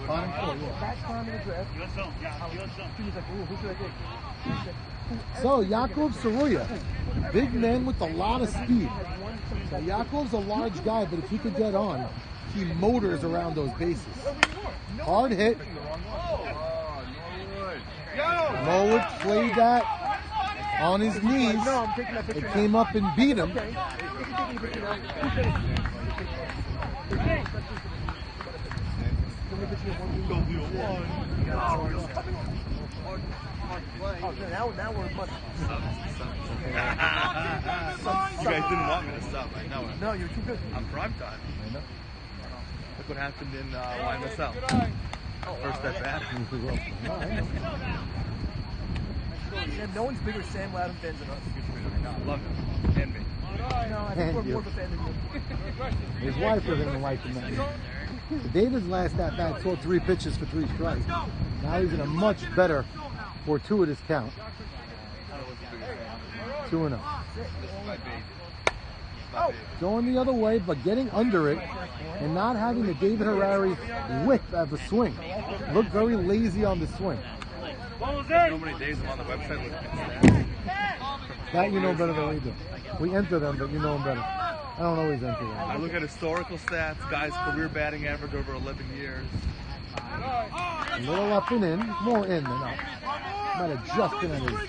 Bottom 4, yeah. That time in the draft. Your son, yeah, your son. He was like, ooh, who should I take? So Yakov Saruya, big man with a lot of speed. So Yakov's a large guy, but if he could get on, he motors around those bases. Hard hit. Norwood played that on his knees. No, I'm taking that picture It now. came up and beat him. Okay. You can take a picture now. Who said it? Can we picture one? Now we're much. You guys didn't want me to stop. I know it. No, you're too good. I'm prime time. Look what happened in YMSL. First at bat. Yeah, no one's bigger Sam Loudon fans than us. Love it. And me. No, I think we're more of a fan than you. His wife was in the wife in that. David's last at bat saw 3 pitches for 3 strikes. Now he's in a much better fortuitous count. 2-0. Going the other way, but getting under it and not having the David Harari whip of a swing. Looked very lazy on the swing. So many days I'm on the website looking at stats. That you know better than we do. We enter them, but you know them better. I don't always enter them. I look at historical stats, guys' career batting average over 11 years. A little up and in, more in than up. Might have just been on his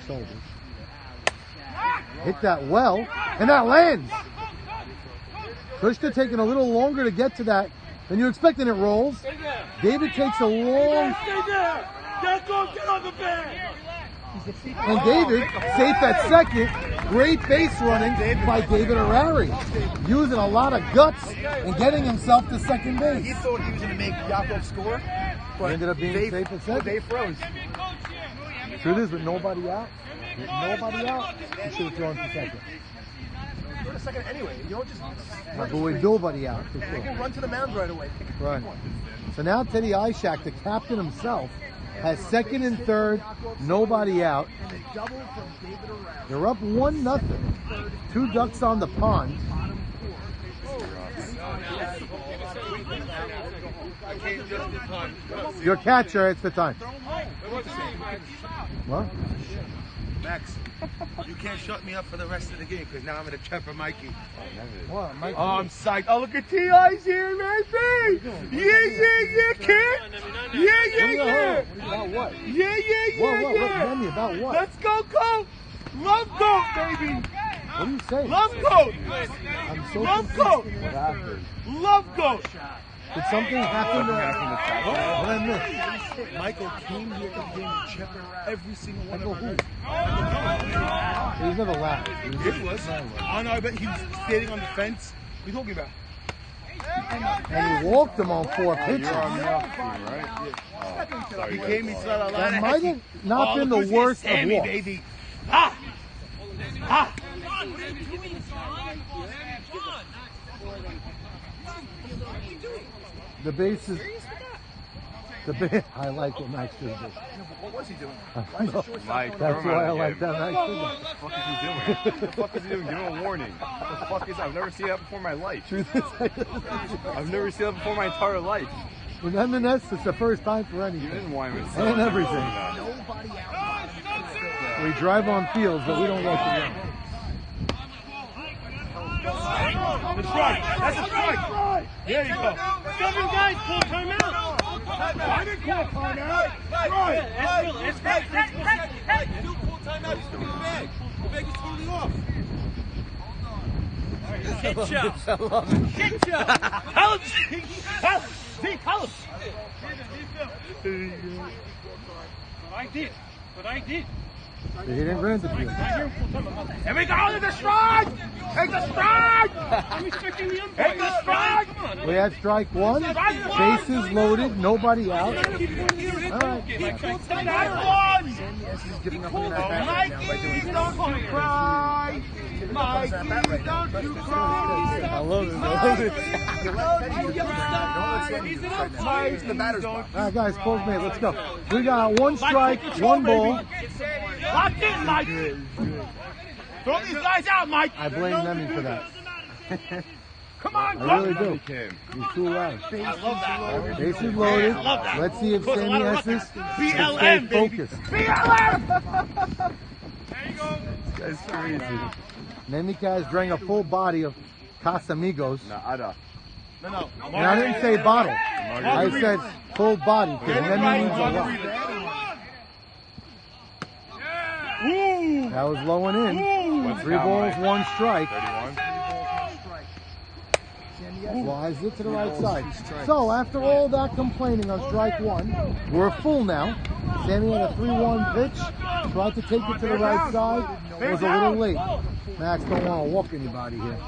shoulders. Hit that well, and that lands. Kushner taking a little longer to get to that than you expect, and it rolls. David takes a long... Stay there. Get on the bag. And David, safe at second. Great base running by David Harari. Using a lot of guts and getting himself to second base. He thought he was going to make Yakov score, but Ended up being they, safe at second. They froze. Truth is, with nobody out, you should have thrown to second. Go to second anyway. You don't just. But with nobody out, for You sure. can run to the mound right away. Right. So now Teddy Ishak, the captain himself, has second and third, nobody out. And a double from David O'Reilly. They're up 1-0. 2 ducks on the pond. Your catcher, it's the time. What? Max, you can't shut me up for the rest of the game because now I'm going to check for Mikey. What? Mike? Oh, I'm psyched. Oh, look at T.I.'s here, baby. Yeah, kid. Yeah. About what? Yeah. Tell me about what? Let's go, Coach. Love Goat, baby. What are you saying? Love Goat. I'm so Love confused. Goat. What happened? Love Goat. Did something happen? What I missed? Michael came here to the game and check every single one of Michael our who? He was never loud. It was. Oh, no, I bet he was standing on the fence. What are you talking about? And he walked him on 4 pitches. He came, he said a lot That of might have not been the look who's worst here, of Sammy, walks. baby. Ha! Ha! The bases. I like what Max did. What was he doing? Mike, That's never why I mind like him. that Max did. What the fuck is he doing? What the fuck is he doing? Give him a warning. What the fuck is that? I've never seen that before in my life. Truth is, I've never seen that before in my entire life. in M&S, it's the first time for You anything. didn't want him And everything. We drive on fields, but we don't like to run. That's right. That's a strike. There you go. 7 guys pull timeout. I didn't call timeout. Right. It's right. You call timeout. He's doing the bag. The bag is totally off. Shit show. Help! Zeke, help! What I did. They didn't grant it to you. Here we go! It's a strike! It's a strike! I'm respecting the umpire. It's a strike! We had strike one, bases loaded, nobody out. All right. Mikey, don't you cry! Mikey, don't you cry! I love it. I love it. The batter's box. All right, guys, close mate. Let's go. We got 1 strike, 1 ball. Lock in, Mike! Throw these guys out, Mike! I blame Nemi for that. Come on, I really go! do. He's too loud. I love that. Bases loaded. I love that. Let's see if Puts a Sammy lot of Estes BLM, can stay baby. focused. BLM! That's crazy. Nemikaz drank a full body of Casamigos. Nada. No. And I didn't say bottle. I said full body because Nemi means a lot. Ooh! That was low and in. What's 3 that, balls, Mike? 1 strike. 31? Flies it to the right side. So after all that complaining on strike 1, we're full now. Sammy had a 3-1 pitch. Tried to take it to the right side. Was a little late. Max don't want to walk anybody here.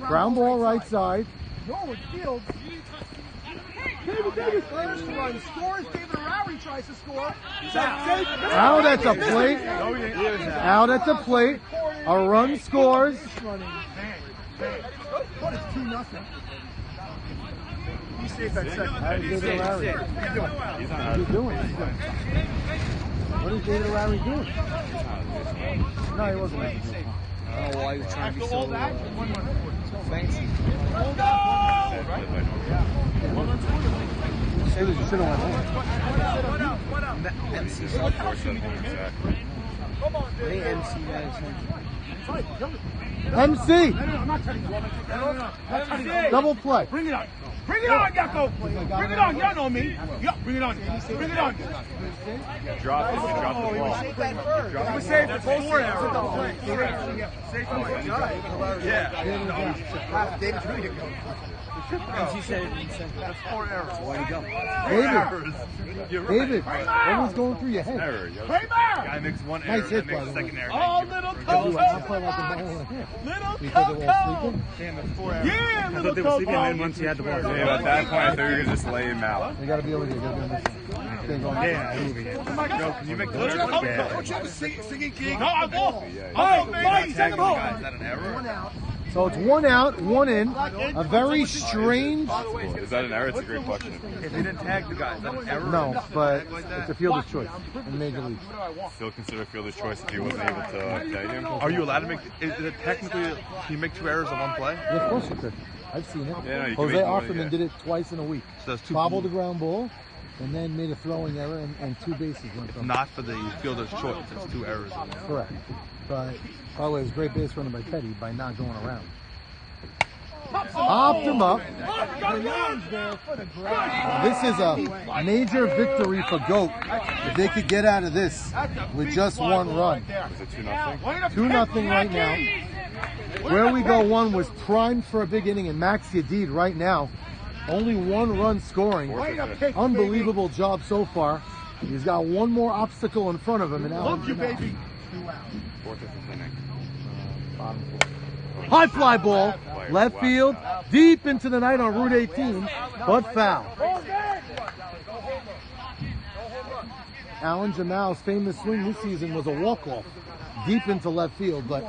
Ground ball right side. Norwood Fields. David first run scores. David O'Reilly tries to score. Out at the plate. Out at the plate. A run scores. What is 2-0? He's safe at second. How is David O'Reilly? He's What not are you doing? What is David O'Reilly doing? No, he wasn't. I don't know why he was trying to be so fancy. You should have went home. MC MC! Double play. Bring it on! Bring it on, Yako! Bring it on! You know me! Yeah, bring it on! Bring it on! Drop it. Drop the ball. He was saved for 4 errors. Yeah. David's really good. MC said that's 4 errors. Why'd he go? David, what was going through your head? Error. Kramer! Guy makes 1 error, Nice hit, then by makes the a way. second error. Oh, little I'll Coco! play like a ball in here. Little Because they were all Coco! sleeping. Yeah, I little Coco! Yeah, at that point, I thought you were going to just lay him out. You gotta be able to get in this. they're going. Yeah, I'm moving it. Yo, can you make the Don't you have a singing gig? No, I won't. Oh, baby, send him home. Is that an error? So it's 1 out, 1 in. A very strange. Is that an error? It's a great question. If they didn't tag the guy, is that an error? No, but it's a fielder's choice in Major League. Still consider fielder's choice if he wasn't able to tag him. Are you allowed to make? Is it technically? Can you make 2 errors on 1 play? Yeah, of course you could. I've seen it. Yeah, no, you can Jose make more, Offerman yeah. did it twice in a week. So that's 2. Bobbled the ground ball, and then made a throwing error, and 2 bases went from. Not for the fielder's choice. It's 2 errors. Correct. But by the way, it was a great base running by Teddy by not going around. Popped him up. This is a major victory for GOAT if they could get out of this with just 1 run. Is it 2-0? 2-0 right now. Where we go 1 was primed for a big inning, and Max Yadid right now, only 1 run scoring. Unbelievable job so far. He's got 1 more obstacle in front of him, and Alan Jamal. High fly ball, left field, deep into the night on Route 18, but foul. Alan Jamal's famous swing this season was a walk-off, deep into left field, but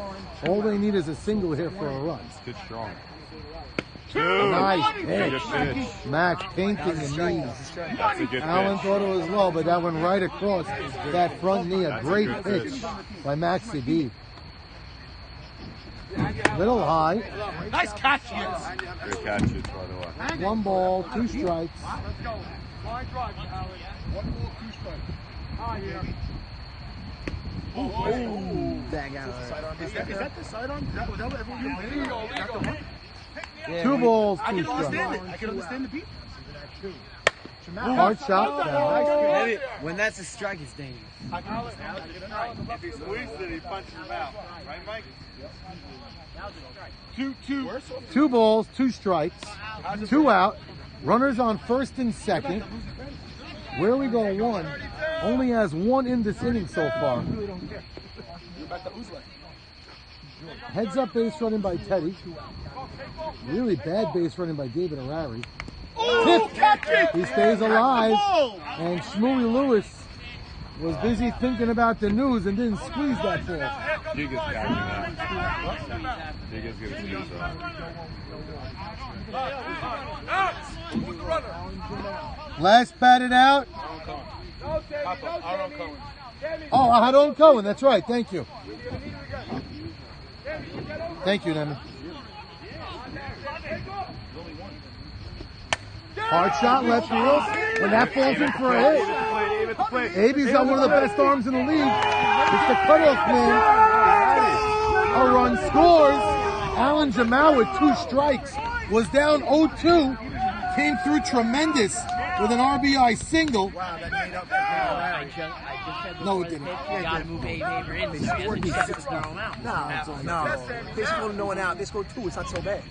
all they need is a single here for a run. Good strong. Nice Good pitch. pitch. Max painting the knees. That's a good Alan pitch. thought it was low, but that went right across that front knee. A great pitch by Max Yadid. Little high. Nice catch, Good catches, by the way. 1 ball, 2 strikes. Is that the sidearm? Is that everyone you 2 balls, I 2 can understand strikes. it. I can understand the beat. Hard shot. Foul. Maybe when that's a strike, it's dangerous. If he squeezes it, he punches him out. Right, Mike? 2 balls, 2 strikes. 2 out. Runners on first and second. Where we go 1 only has 1 in this inning so far. Heads up base running by Teddy. Really bad base running by David Harari. Tipped. He stays alive. And Shmooey Lewis was busy thinking about the news and didn't squeeze that ball. Giga's catching that. Giga's going to squeeze that. Last batted out. Oh, Aaron Cohen. That's right. Thank you. Thank you, Nemi. Hard shot, left field. When that falls in for a hit. Abe's got one of the best arms in the league. It's the cutoff man. A run scores. Alan Jamal with 2 strikes was down 0-2. Came through tremendous with an RBI single. No, it didn't. You gotta move A paper in, but you have to throw him out. No. They scored no 1 out. They scored 2. It's not so bad.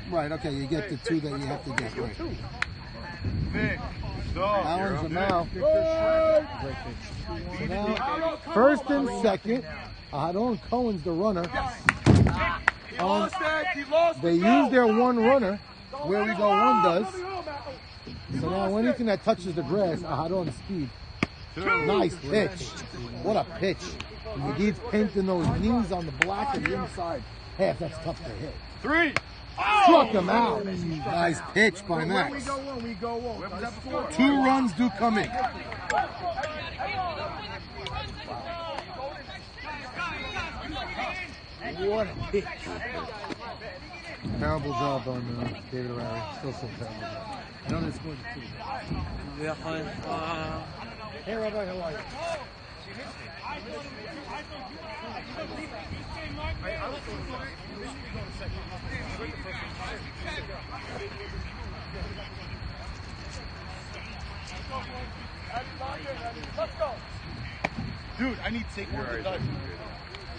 Right, okay, you get the 2 that you have to get. Right. Vic, Alan Jamal. So now, first and second. Aaron Cohen's the runner. They use their 1 runner. Where we go 1 does. So now anything that touches the grass, Aaron's speed. Nice pitch. What a pitch. Yadid's painting those knees on the black of the inside half. That's tough to hit. 3. Struck him out. Nice pitch by Max. We go on. 2 runs do come in. What a pitch. Terrible job on David Harari. Still so terrible job. I know they scored the 2. Hey, Rabbi, how are you? Dude, I need Saquon to die.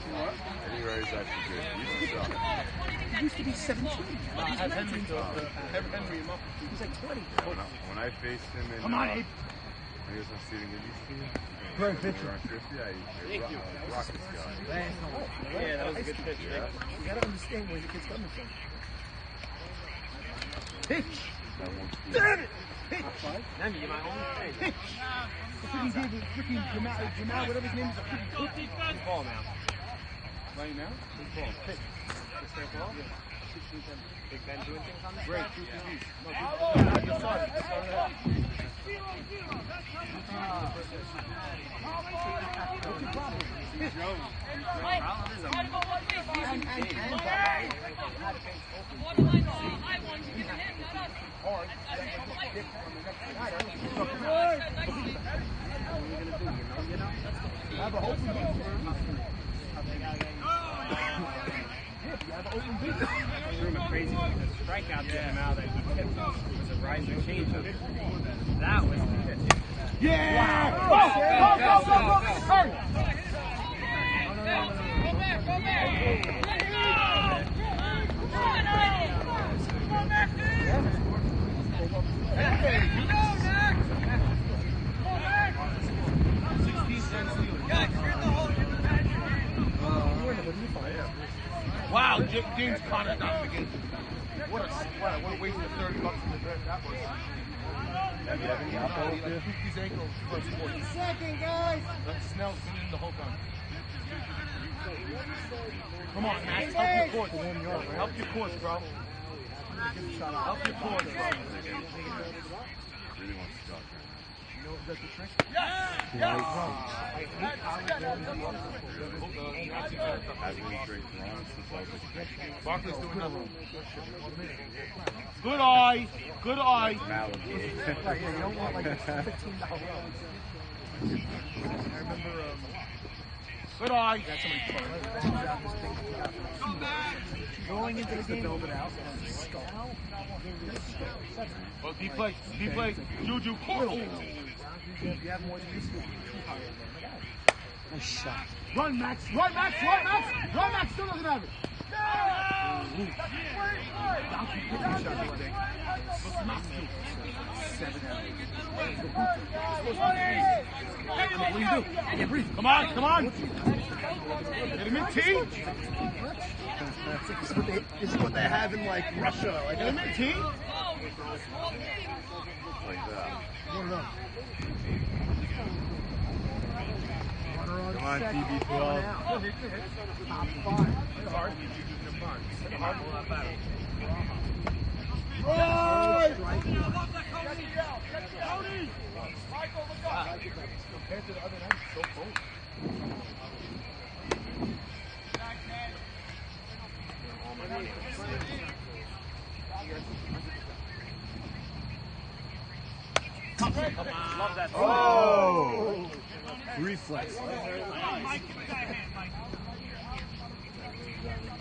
Harari's actually good. He's a shot. He used to be 17. Have Henry him up. He's like 20. When I faced him in, Come on, Abe. when he was on Stephen Gibby's team, Great pitcher. yeah, he rocked this guy. Yeah, that was a good pitch. Yeah. You gotta understand where the kid's coming from. Pitch. That one. Damn it! pitch. Nemi, you're my only friend. Pitch. The freaking gave it freaking Jamal, whatever his name is, a freaking cookie. Good ball now. Right now? Good ball. Pitch. Just stay ball? Yeah. Big Ben doing things on this? Great, 2 TVs. No, just started. Just started out. Threw him a crazy strikeout to him out that he tipped. It was a rising change of it. That was the pitch. Yeah! Go! Hurry! Wow, James Conner got the game. What a waste of $30 in the draft that was. Have you ever tweaked his ankle first quarter? Second, guys! Snell's been in the whole time. Come on, Max, help your course. Help your course, bro. Help your course, bro. Really wants to stop. You know that's the trick? Barkley's doing that wrong. Good eye! Good eye! You don't want like $15. I remember Good eye! going into the game. Build it out. Well, deep play. Juju. Nice shot. Run, Max! Run, Max! Still doesn't have it! What do you do? Can't breathe. Come on. Get him in, T. This is what they have in like Russia. Like, Get him in, T. Come on, TB12. Compared to the other night, it's so cold. Love that. Oh! reflex.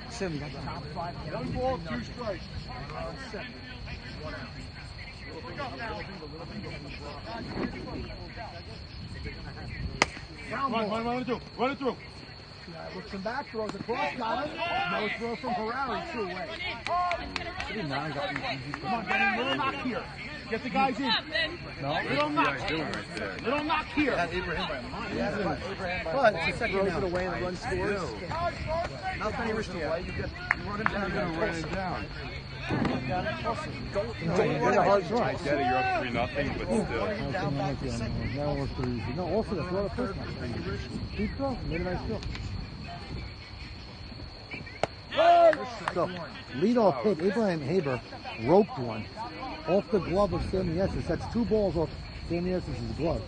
Sim, you got the top 5. 1 ball, 2 strikes. 7. 1 out. Run it through. Looks him back, throws across, got him. No throw from Harari, 2 away. Come on, Benny, little knock here. Get the guys in. Little knock. Little knock here. But it's the second throws it away and the run scores. Not Benny Rich to away. You run him down. You're run it down. Don't Get a hard throw. I get it, you're up 3-0, but still. Now we're too easy. No, also the throw the first one. Deep throw, made a nice throw. So, leadoff hit, Abraham Haber roped one off the glove of Sammy Esses. That's 2 balls off Sammy Esses' glove.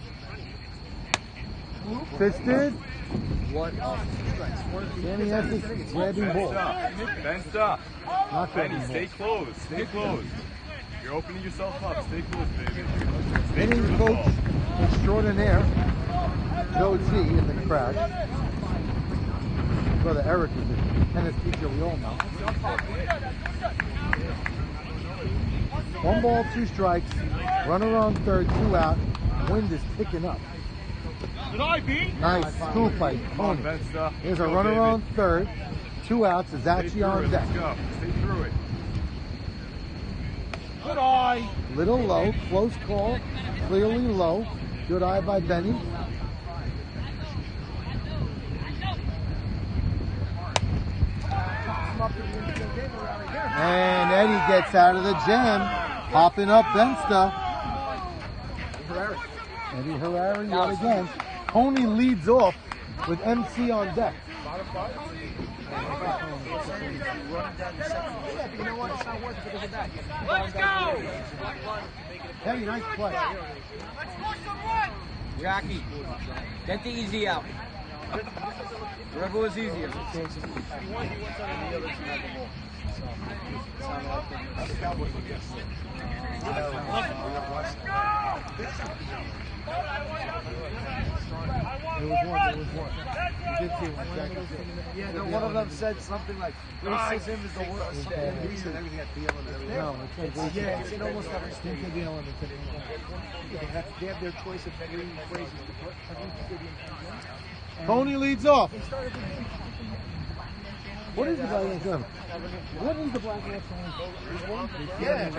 Fisted. Sammy Esses grabbing ball. Ben, stop. Not Benny, grabbing stay ball. close. Stay close. You're opening yourself up. Stay close, baby. Stay Hitting through the coach ball. extraordinaire, Joe T in the crowd. Brother Eric is a tennis teacher, we all know. 1 ball, 2 strikes. Runner on third, 2 out. Wind is picking up. Good eye, B. Nice scoop by Come on, Tony. Ben, stop. Here's a Go, runner David. on third, 2 outs. Is Stay actually through on it. deck. Let's go. Stay through it. Good eye. Little low, close call, clearly low. Good eye by Benny. Get And Eddie gets out of the jam, popping up Bensta. Eddie Herrera yet again. Coney leads off with MC on deck. Let's go! Hey, nice play. Jackie, get the easy out. Whatever was easier. There was one. You did see one. Yeah, no, one of them said something like, racism is the worst. No, it's like It's in almost every state. the element. They have their choice of three phrases to put every stadium. Coney leads off. What is the black man song? What is the black man song? Yeah.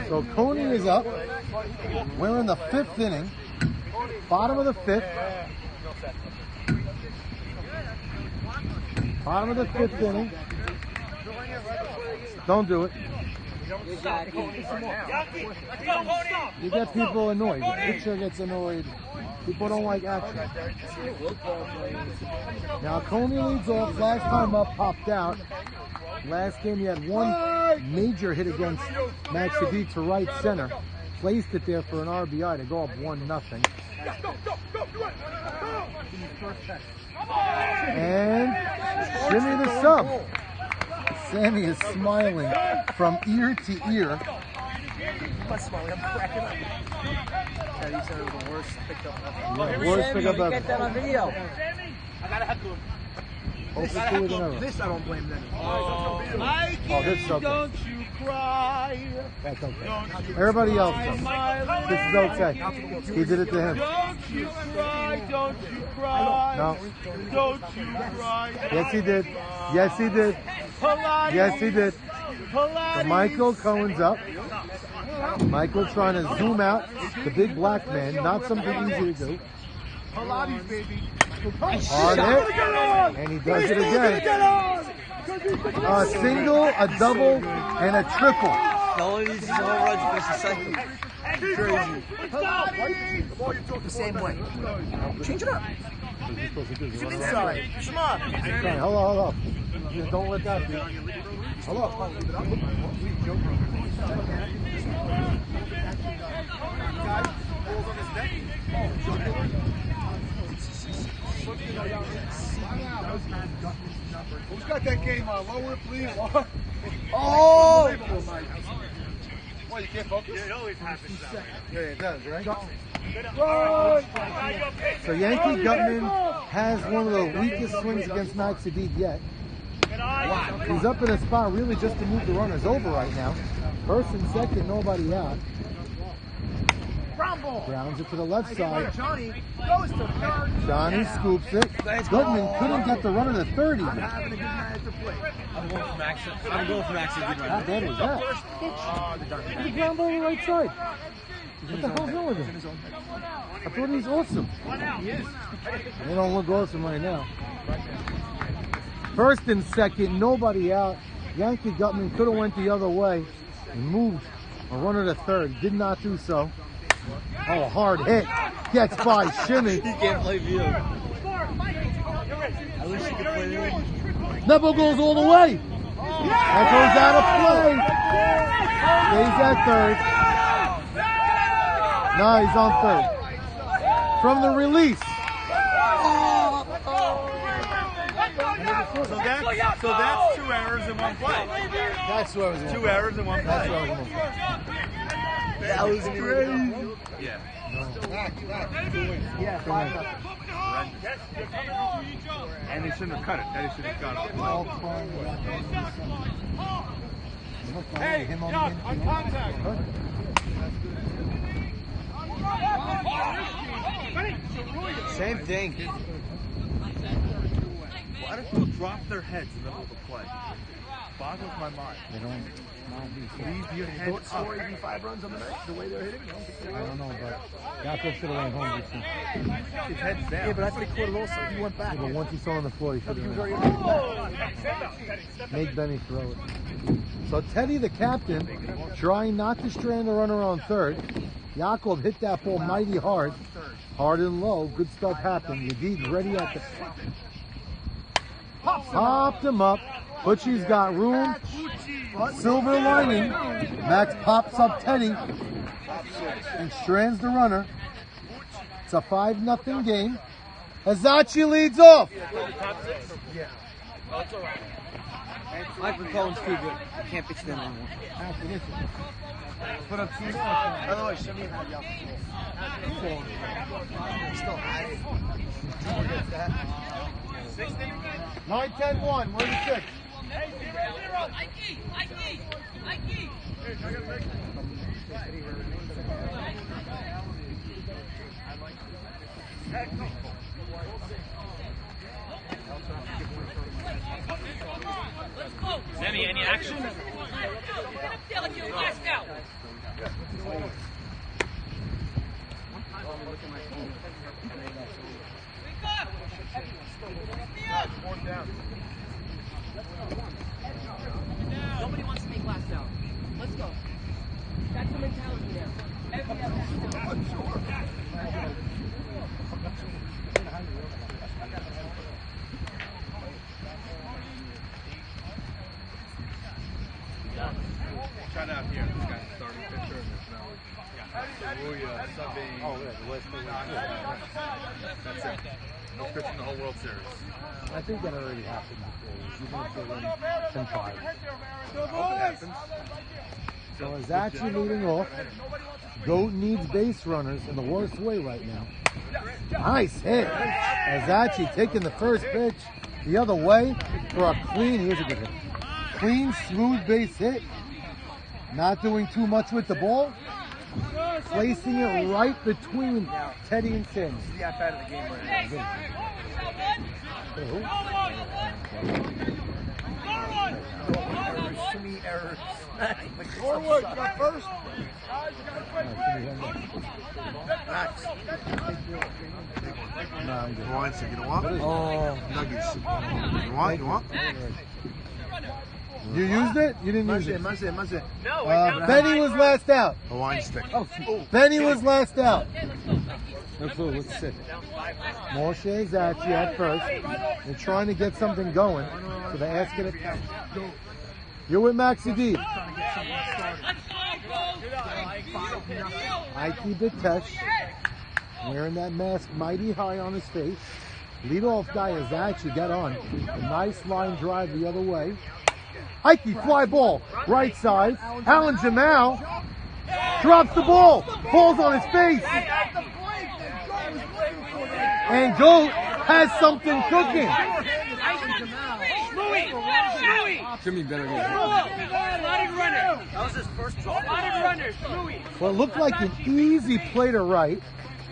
So Coney is up. We're in the 5th inning. Bottom of the 5th. Bottom of the 5th inning. Don't do it. You get people annoyed. The pitcher gets annoyed. People don't like action. Now Coney leads off. Last time up, popped out. Last game he had one major hit against Max Sadiq to right center. Placed it there for an RBI to go up 1-0. And Jimmy the sub. Sammy is smiling from ear to ear. I'm cracking up. Yeah, these are the worst pickup ever. Worst pickup ever. Get that on video. I gotta have to. This I don't blame them. Oh, this is okay. Don't you cry. That's okay. Everybody else does. This is okay. He did it to him. Don't you cry. Don't you cry. No. Don't you cry. Yes, he did. Yes, he did. Yes, he did. So Michael Cohen's up. Michael trying to zoom out the big black man. Not something easy to do. Pilates, baby. Hard hit. And he does it again. A single, a double, and a triple. No, he's so runs versus second. Crazy. The same way. Change it up. It's an inside. Come on. Okay, hold on. Just don't let that be. Hold on. Who's got that game on? Lower it, please. Oh! Well, you can't focus? It always happens that way. Yeah, it does, right? Right. So Yankee Gutman has one of the weakest swings against Max Sadiq yet. He's up in a spot really just to move the runners over right now. First and second, nobody out. Grounds it to the left side. Johnny goes to third. Johnny scoops it. Gutman couldn't get the runner to third even. Having a good night at the plate. I'm going for Max. I'm going for Max. How bad was that? It's a ground ball on the right side. What the hell's wrong with him? I thought he was awesome. They don't look awesome right now. First and second, nobody out. Yankee Gutman could have went the other way and moved a runner to third. Did not do so. Oh, a hard hit. Gets by Shimmy. He can't play view. I wish he could play view. Neville goes all the way. That goes out of play. Stays at third. No, he's on third. From the release. So that's 2 errors in one play. That's what I was 2 errors in one play. That was crazy. Yeah. And they shouldn't have cut it. They should have got it. Hey, on contact. Same thing. Why do people drop their heads in the middle of the play? Boggles my mind. They don't. Leave your head up. Score even 5 runs on the night, the way they're hitting. I don't know, but Yakov should have went home this week. His head's down. Yeah, but I thought he caught it also. He went back. Yeah, but once he saw on the floor, he should He was have already went. on the Make Benny throw it. So Teddy, the captain, trying not to strand the runner on third. Yakov hit that ball mighty hard. Hard and low. Good stuff happened. Yedid ready at the... Popped him up. Butchie's got room. Silver lining. Max pops up Teddy and strands the runner. It's a 5-0 game. Hazachi leads off. Mike McCollum's too good. I can't pitch them anymore. Put up 2 touchdowns. By the way, Shimmy had the He still had it. Against that. 9-10-1. We're in the 6th. Sammy, any action? Nobody wants to make last out. Let's go. That's the mentality now. Every Shout out here. This guy's starting pitcher and there's now subbing. Oh, yeah, the West Coast. That's it. No pitching the whole World Series. I think that already happened before. Even if they win 10-5. I hope it happens. So Hazachi leading off. Goat needs base runners in the worst way right now. Nice hit. Hazachi taking the first pitch the other way for a clean. Here's a good hit. Clean, smooth base hit. Not doing too much with the ball. Placing it right between Teddy and Sammy. This is the at-bat of the game right now. Shimmy errors. Forward, you got first. Max. No, I'm good. You want? Oh, Nuggets. You want? you used it? You didn't use it. Mazze. Benny was last out. Hawaiian stick. Benny was last out. Let's sit. Moshe Hazachi at first. They're trying to get something going, so they ask it at You're with Maxi D. Ike Bitesh wearing that mask mighty high on his face. Leadoff guy Hazachi got on. A nice line drive the other way. Ike fly ball right side. Alan Jamal drops the ball. Falls on his face. And Goat has something cooking. Jimmy better get Slotted runner. That was his first draw. Slotted runner. Well, it looked like an easy play to right.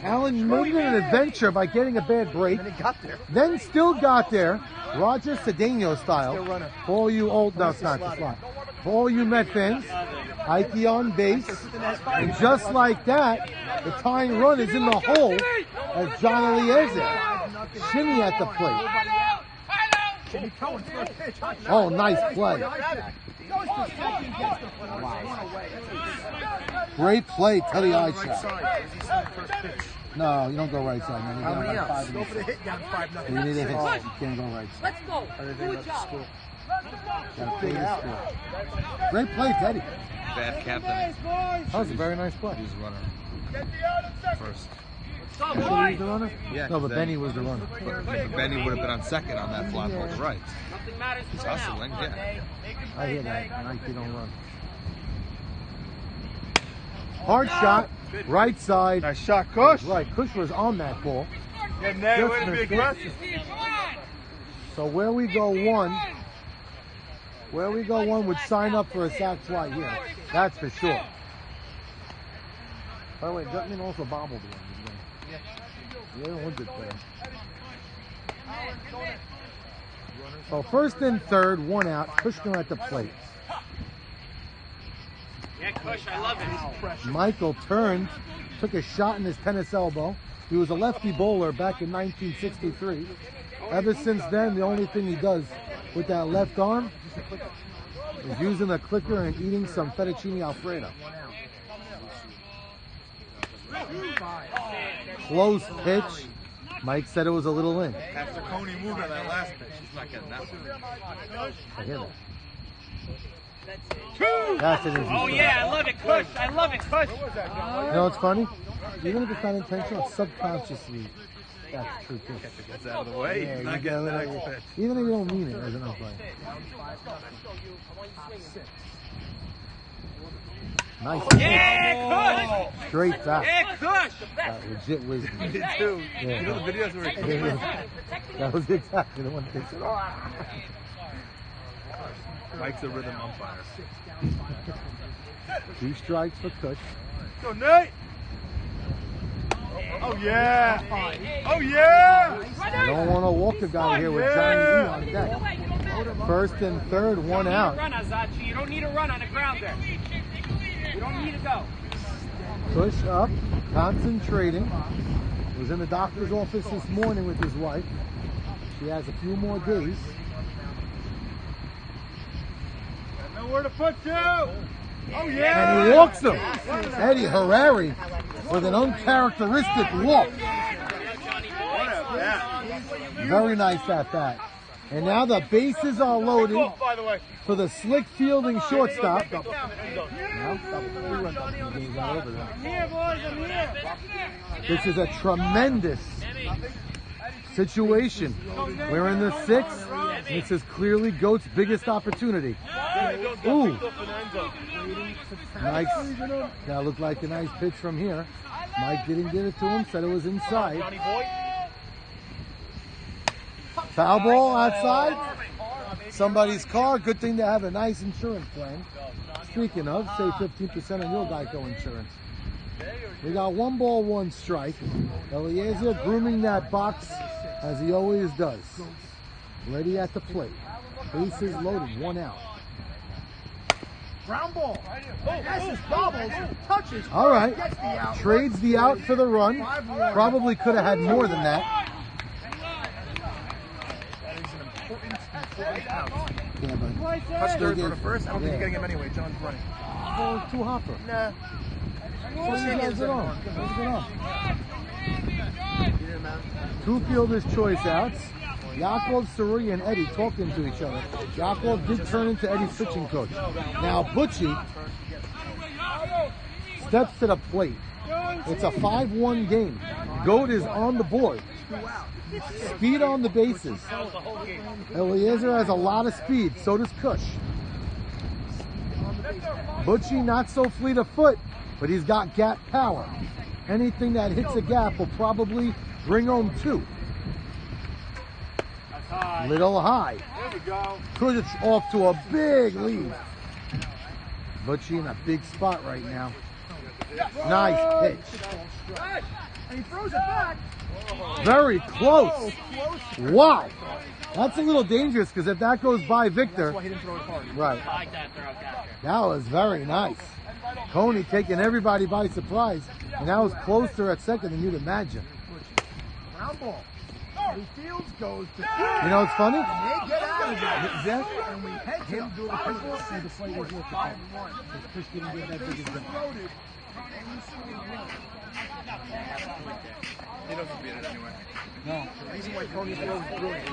Allen made it an adventure by getting a bad break. And he got there. Then still got there, Roger Cedeno style. For all you old, no, it's not the slot. For all you Met fans, Ike on base. And just like that, the tying run is in the hole as John Eliezer. Shimmy at the plate. Oh, nice play. Great play, Teddy Eyeshot. No, you don't go right side, man. How many You're down by outs? 5 Go for the hit down 5-0. You need a hit. You can't go right side. Let's go. Good job. Gotta play this score. Great play, Teddy. Bad captain. That was a very nice play. He's a runner. First. He was the runner? Yeah, No, but then- Benny was the runner. But Benny would have been on second on that fly ball to right. Nothing matters He's for now. hustling, yeah. I hear that. And Ike don't run. Hard shot, right side. Nice shot, Kush. Right, Kush was on that ball. Getting there, Just way to be missed it. aggressive. So where we go one would sign up for a sack fly here. That's for sure. By the way, Gutman also bobbled one. Yeah, one good player. So first and third, 1 out. Kushner at the plate. Yeah, Kush, I love it. Michael turned, took a shot in his tennis elbow. He was a lefty bowler back in 1963. Ever since then, the only thing he does with that left arm is using a clicker and eating some fettuccine alfredo. Close pitch. Mike said it was a little in. After Coney moved on that last pitch, he's not getting that one. I hear that. That's an easy Oh, strike. yeah, I love it, Kush. I love it, Kush. You know what's funny? Even if it's not intentional, subconsciously, that's true too. Gets out of the way. Yeah, He's you not get getting the a next little- pitch. Even if you don't mean it as an umpire. Nice. Yeah, Kush. Straight back. Yeah, Kush. That legit wisdom. Me too. Yeah. You know the videos where he That was exactly the one that they said. Mike's a rhythm umpire. 2 strikes for Kush. Go, Nate! Oh, yeah! Oh, yeah! I don't want to walk a guy here with Johnny E on deck. First and third, 1 out. Run, Azachi. You don't need a run on the ground there. You don't need to go. Kush up, concentrating. Was in the doctor's office this morning with his wife. She has a few more days. Nowhere to put you! Oh, yeah! And he walks him. Eddie Harari with an uncharacteristic walk. Very nice at that. And now the bases are loaded for the slick fielding shortstop. This is a tremendous situation. We're in the 6th. This is clearly Goat's biggest opportunity. Ooh. Nice. That looked like a nice pitch from here. Mike didn't give it to him, said it was inside. Foul ball outside. Somebody's car. Good thing to have a nice insurance plan. Speaking of, save 15% on your Geico insurance. We got 1 ball, 1 strike. Eliezer grooming that box as he always does. Ready at the plate. Bases loaded, 1 out. Ground ball. Passes, bobbles, touches. All right. Gets the out. Trades the out for the run. Probably could have had more than that. That is an important out. Yeah, but Touch third for the first. I don't think Yeah. you're getting him anyway. John's running. ball is too hopper. Nah. Let's get on. Two fielder's choice outs. Yaakov, Sarui, and Eddie talking to each other. Yaakov did turn into Eddie's pitching coach. Now Butchie steps to the plate. It's a 5-1 game. Goat is on the board. Speed on the bases. Eliezer has a lot of speed. So does Kush. Butchie not so fleet of foot, but he's got gap power. Anything that hits a gap will probably bring home 2. Little high. There we go. Kush off to a big lead. Butchie in a big spot right now. Nice pitch. And he throws it back. Very close. Wow. That's a little dangerous because if that goes by Victor, That's why he didn't throw it hard. right. I like that throw, Catcher. That was very nice. Coney taking everybody by surprise, and that was closer at second than you'd imagine. Ground ball. He fields goes to You know what's funny? they get out of it. Exactly. And we head to Him doing the pitch and the play was with the 5-1. Because Kush didn't get that big a jump. Loaded. He doesn't beat it anyway. No. The reason why Coney throws is brilliant.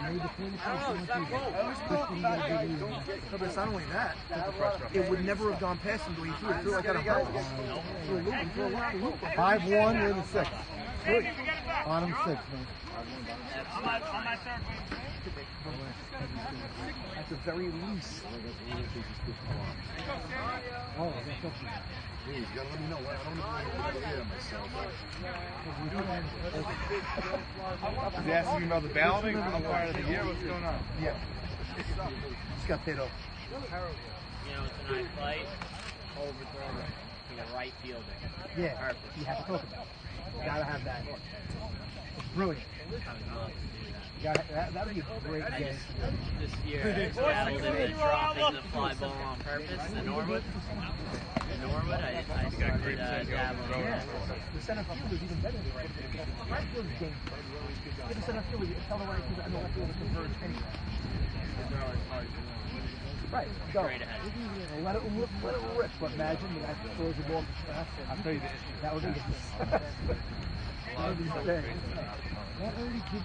Made the play so much easier. Kush didn't get a big lead. No, but it's not only that. It would never have gone past him, but he threw it through like that on purpose. Threw a loop and threw a loop and loop. 5-1, we're in the 6th. Good. Bottom 6, man. At the very least. Oh, that's up to you. You gotta let me know. I don't know myself. Is he asking you about the balloting for the part of the year? What's going on? Yeah. Just got paid off. You know, tonight's play, overthrow to the right fielder. Yeah. Perfect. You have to talk about it. You gotta have that. Brilliant. That'd be a great game. This year, I dabbled in dropping the fly ball on purpose in Norwood. In Norwood, I started dabbling in it. The center field is even better than the right field. The right field is game. The center field, you tell the right field and the left field to converge anyway. Right, go. Let it rip. But imagine the guy throws the ball. I'll tell you this. That would be that would be big.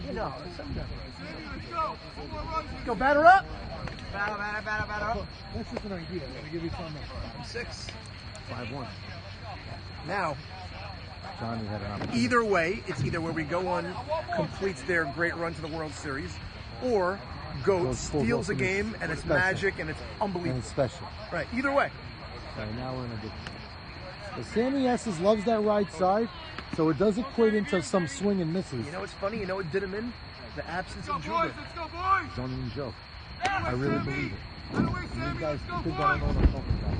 You know, go batter up. Batter up. That's just an idea. I'm gonna give you something. 6. 5-1. Now, Johnny had an opportunity. either way, it's either where we go on, completes their great run to the World Series, or Goat steals a game and it's magic and it's unbelievable. And it's special. Right, either way. So now we're in a good. But Sammy Esses loves that right side, so it does equate into some swing and misses. You know what's funny? You know what did him in? The absence of Juba. Don't even joke. I really believe it. And you guys think I don't know what I'm talking about.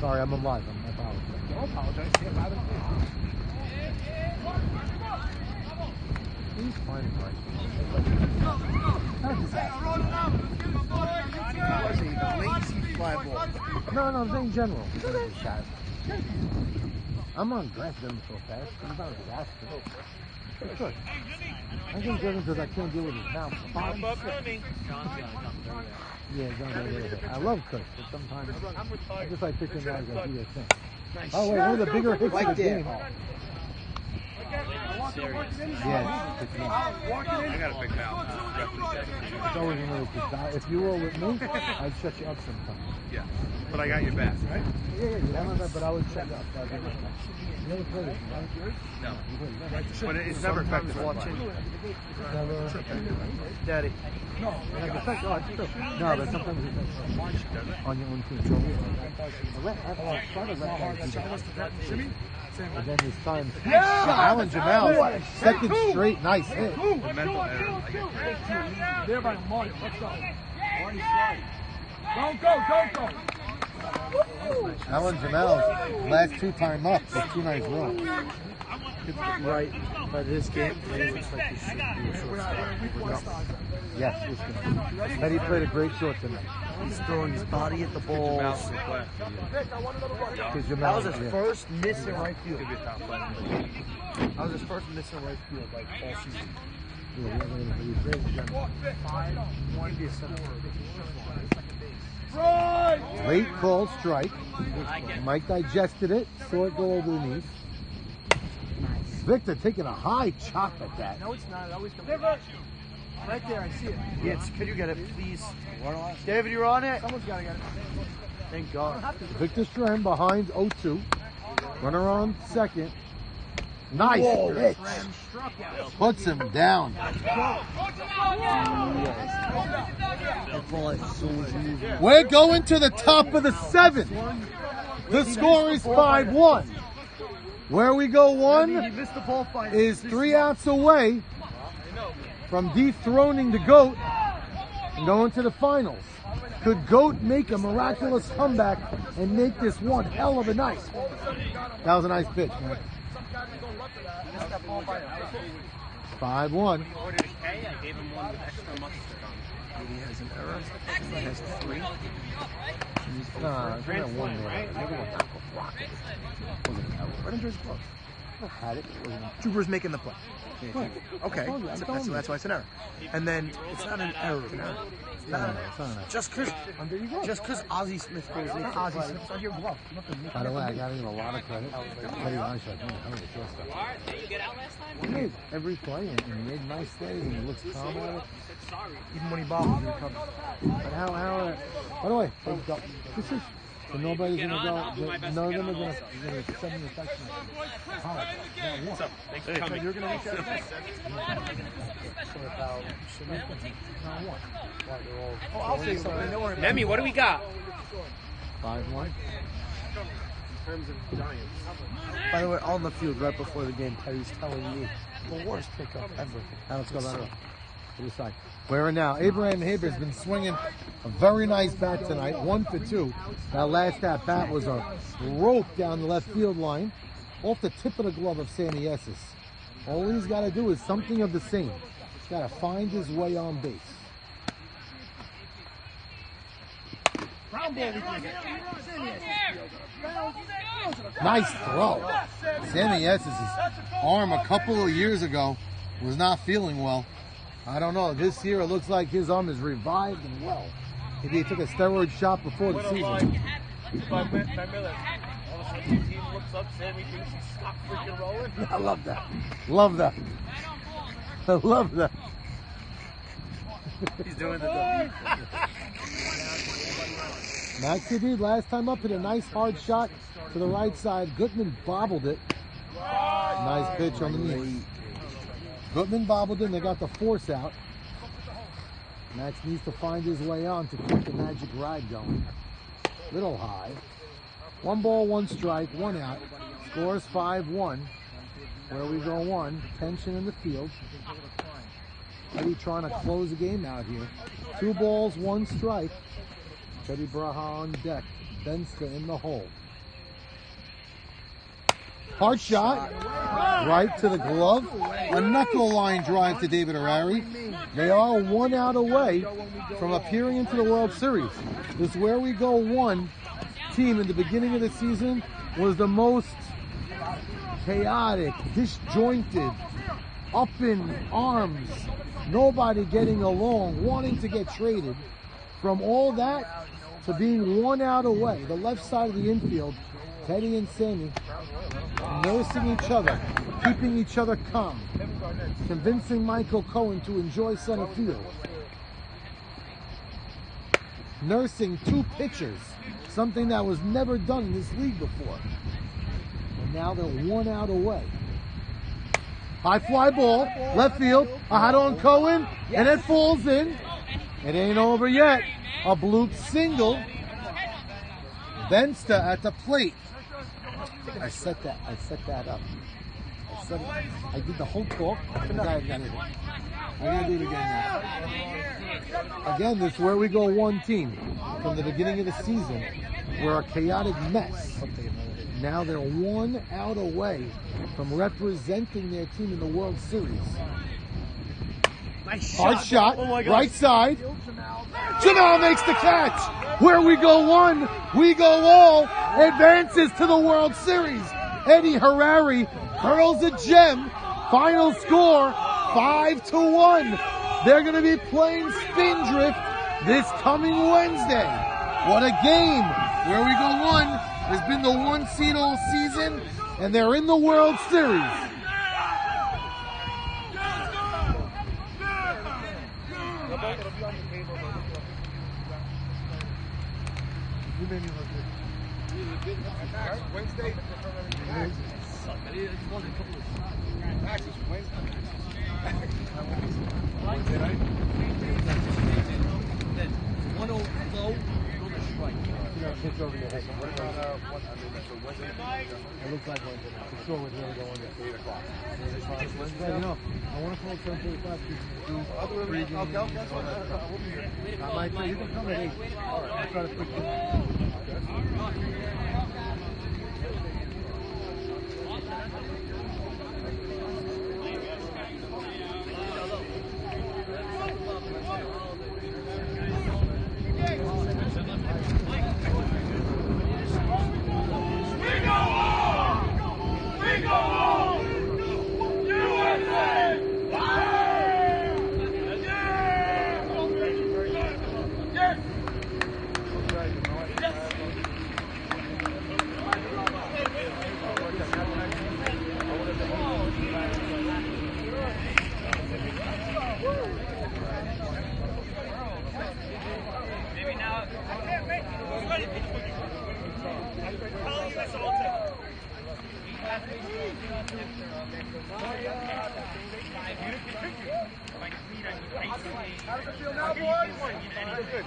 Sorry, I'm alive. I apologize. Don't apologize. See it loud and clear. He's fine, right? That was a lazy fly ball. No, I'm saying general. I'm on grass them so fast. I'm not a gas. It's good. I think driven because I can't deal with his mouth. Yeah, he's gonna go there. I love Cook, but sometimes I just like picking guys that do their thing. Oh wait, one of the bigger hits of the game. Yeah, I got a big mouth. it's always a little bit. If you were with me, I'd shut you up sometimes. Yeah, but I got your back, right? Yeah, but I would shut up. You never played it, right? No. But it's never effective watching. Never. Daddy. No, but sometimes it's on your own team. And then his son, Alan Jamal, second straight nice hit. Mental error. There by Marty. Let's go. Marty slide. Go. Alan Jamal's last 2 time up with 2 nice runs. Right, but this game, it looks like he should be a shortstop. Yes, this game. But he played a great short tonight. He's throwing his body at the balls. Because That was his first miss in right field. That was his first miss in right field, like all season. Late call strike. Mike digested it, saw it go over the knees. Victor taking a high chop at that. No, it's not. It always comes right there. I see it. Yes, could you get it, please? David, you're on it. Someone's got to get it. Thank God. Victor Strahan behind 0-2. Runner on second. Nice pitch. Puts him down. We're going to the top of the 7th. The score is 5-1. Where we go 1 is 3 outs away from dethroning the GOAT and going to the finals. Could GOAT make a miraculous comeback and make this one hell of a night? That was a nice pitch, man. 5-1. I gave him one with extra mustard on. He has an error. He has 3. Nah, it's not one there. Maybe we'll knock off Rocket. Right into his glove. Had it. Trooper's making the play. Right. Okay, that's why it's an error. And then It's not an error. It's not an error. Just because Ozzie Smith goes in. Ozzie Smith's on your glove. By the way, I got to give a lot of credit. Teddy Reinschlag, I'm the shortstop. Did you get out last time? He made every play and he made nice plays and he looks calm at it. Even when he bobbles, he recovers. But how, by the way, this is, so nobody's going to go, none of them are going to send me a text message. Thanks for coming. You're going to reach out to us? I'll say something. Don't worry about it. Demi, what do we got? 5-1. By the way, on the field right before the game, Terry's telling me the worst pickup ever. Now let's go back to the side. Where now? Abraham Haber's been swinging a very nice bat tonight, 1 for 2. That last at bat was a rope down the left field line, off the tip of the glove of Sammy Esses. All he's got to do is something of the same. He's got to find his way on base. Nice throw. Sammy Yes's arm a couple of years ago was not feeling well. I don't know. This year it looks like his arm is revived and well. Maybe he took a steroid shot before the season. All of a sudden, the team looks up, Sammy thinks he's stopped freaking rolling. I love that. Love that. I love that. He's doing the double. Maxie did last time up, hit a nice hard shot to the right side. Gutman bobbled it. Nice pitch on the knee. Gutman bobbled it and they got the force out. Max needs to find his way on to keep the magic ride going. Little high. 1 ball, 1 strike, 1 out. Scores 5-1. Where we go 1. Tension in the field. Teddy trying to close the game out here. 2 balls, 1 strike. Teddy Braha on deck. Benska in the hole. Hard shot. Right to the glove. A knuckle line drive to David Harari. They are 1 out away from appearing into the World Series. This Where We Go 1 team in the beginning of the season was the most chaotic, disjointed, up in arms, nobody getting along, wanting to get traded. From all that to being 1 out away, the left side of the infield, Teddy and Sammy nursing each other, keeping each other calm, convincing Michael Cohen to enjoy center field. Nursing 2 pitchers, something that was never done in this league before. And now they're 1 out away. High fly ball, left field, a hot on Cohen, and it falls in. It ain't over yet. A bloop single. Bensta at the plate. I set that up. I did the whole talk. I'm gonna do it again now. Again, this is Where We Go 1 team. From the beginning of the season, we're a chaotic mess. Now they're 1 out away from representing their team in the World Series. Nice Hard shot, Oh my God. right side. Jamal makes the catch. Where we go 1, we go all. Advances to the World Series. Eddie Harari hurls a gem. Final score, 5-1. They're going to be playing Spindrift this coming Wednesday. What a game. Where We Go 1 has been the 1 seed all season, and they're in the World Series. You made me look good. Wednesday. Max, it's Wednesday. Wednesday night. Then 1 low, go to strike. Pitch over your head. What about Wednesday? It looks like Wednesday now. For sure, we're going to go on 8 o'clock. 8 o'clock Wednesday. You know, I want to call 10:45 because I might say you can come at 8. All right. I'll try to put you. How does it feel now, boys? Good.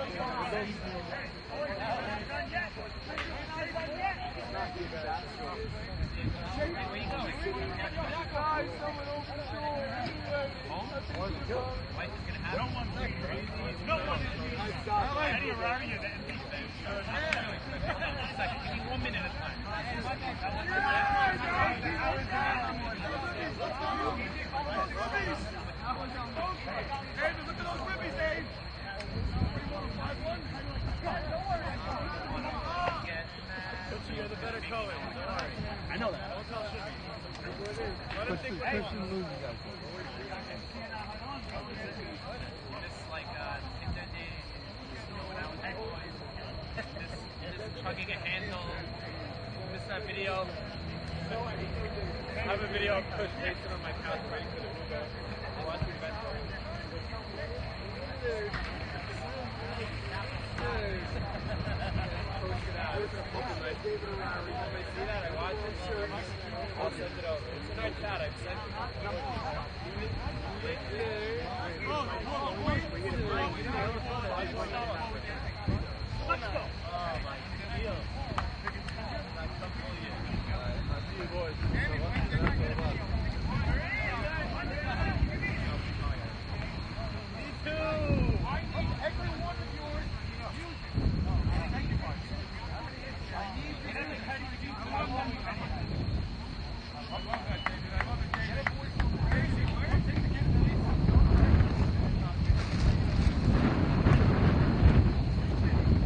fucking get hands on. Missed that video. I have a video of Coach Mason on my couch waiting for the Hugo. Watching the best one. Post it out. I gave it around. If I see that, I watch it. I'll send it over. It's a nice shot. I've sent it. Let's go. Oh my deal. I'll see you boys. Me too. Every one of yours, use it. Thank you, Mark. I need you to I love that, David. I love it, David. Crazy. Take the kids to these.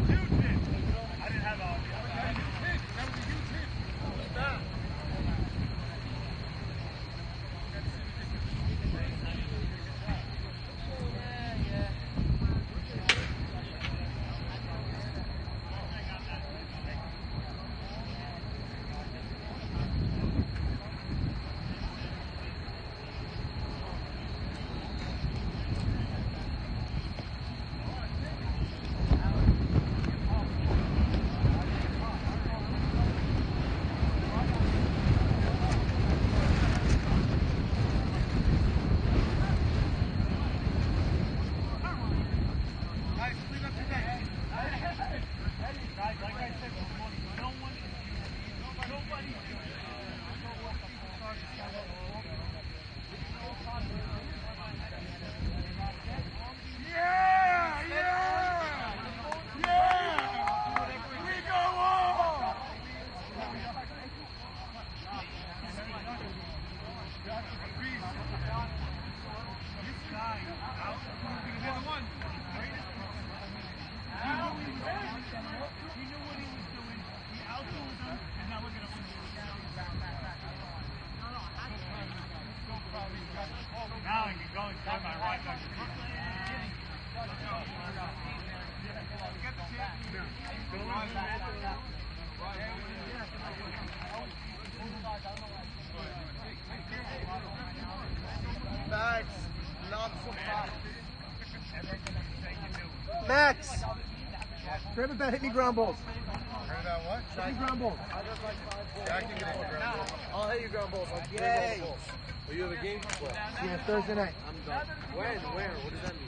Huge hit. I didn't have all. That was a huge hit. What's that? Now I can go and try my right back. Max, not so fast. Max! Grab it back, hit me ground balls. Heard about what? Hit me ground balls. Jack can get in the ground balls. I'll hit you ground balls. Yay! Well, you have a game to play. Yeah, Thursday night. I'm done. When? Where? What does that mean?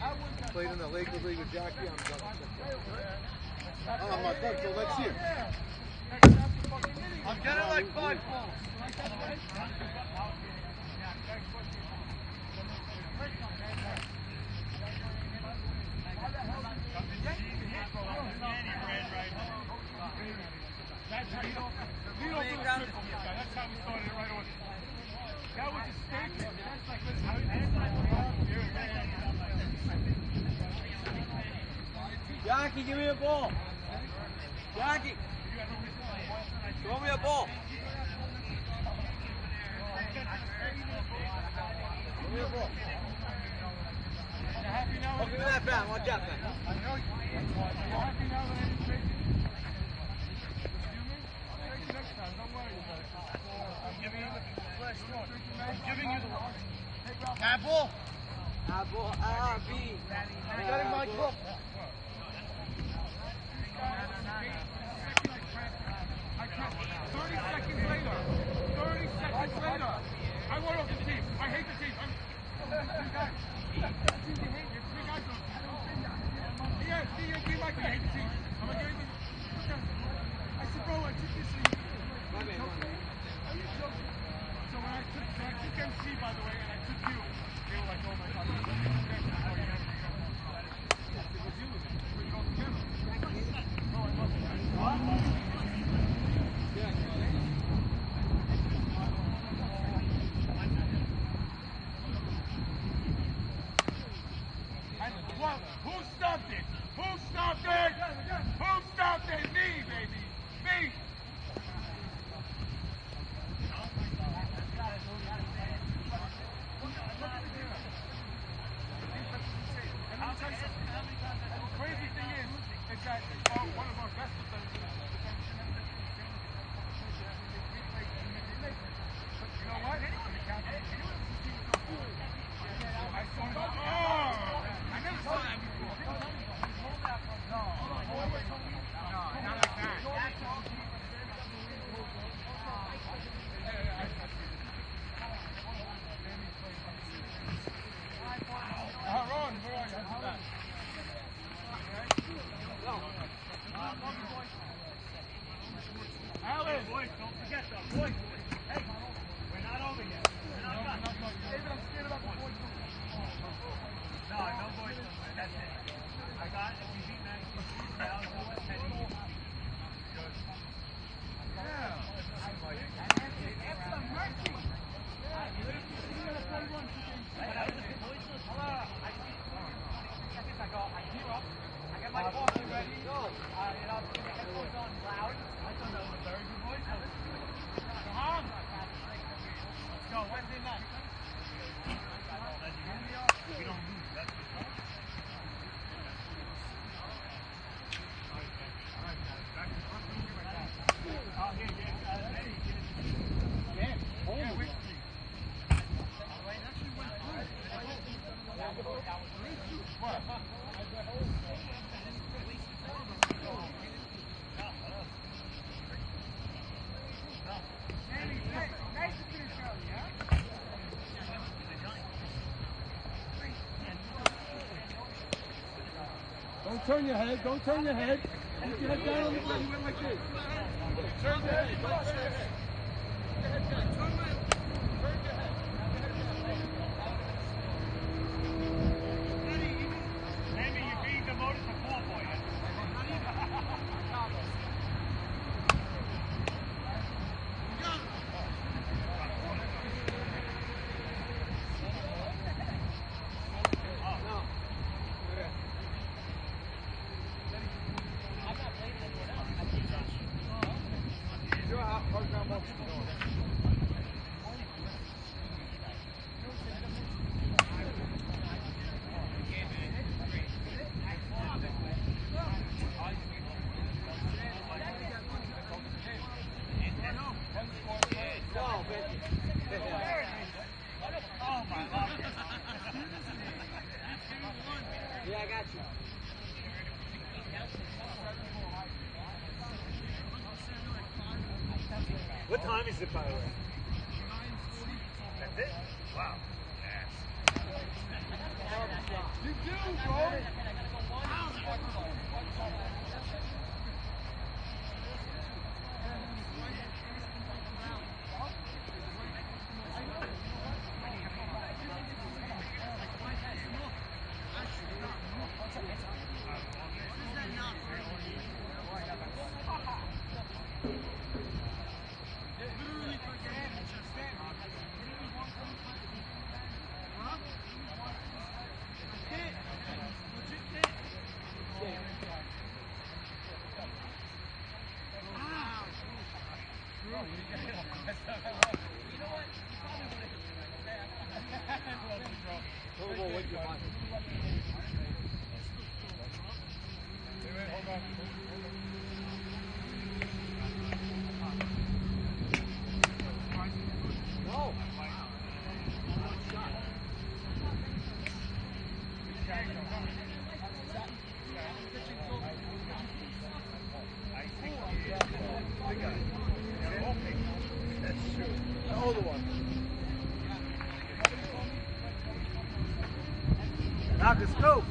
Played in the Lakers League with Jackie. I'm done. Oh, I'm not done till next year. I'm getting like 5 balls. That's how we started it right away. That was a statement. That's like, Jackie, give me a ball. Jackie, throw me a ball. Throw me a ball. Oh, give me that bat. Watch out, man. I know you. You're happy now that I didn't trade you? Next time, don't worry about it. I'm giving you the flash one. I'm giving you the Apple? Apple, A-B. I got in my book. 30 seconds later, I went off the team. I hate the team. He might hate the team. I'm going to give him. I said, bro, I took this thing. Are you joking? So when I took MC, by the way, and I took you, they were like, oh my God. It was you. We go together. Oh, I love it. What? Who stopped it? Who stopped it? Who stopped it? Me, baby. Me. And I'll tell you something. The crazy thing is that one of our best defenders Don't turn your head. Don't turn your head. Keep your head down on the ground. You went like this. Turn your head. Don't turn your head. Keep your head down. Turn your head. Turn your head. Maybe you're being demoted to ball boy. Yeah, I got you. What time is it, by the way? That's it? Wow. Yes. You do, bro. Knock the scope.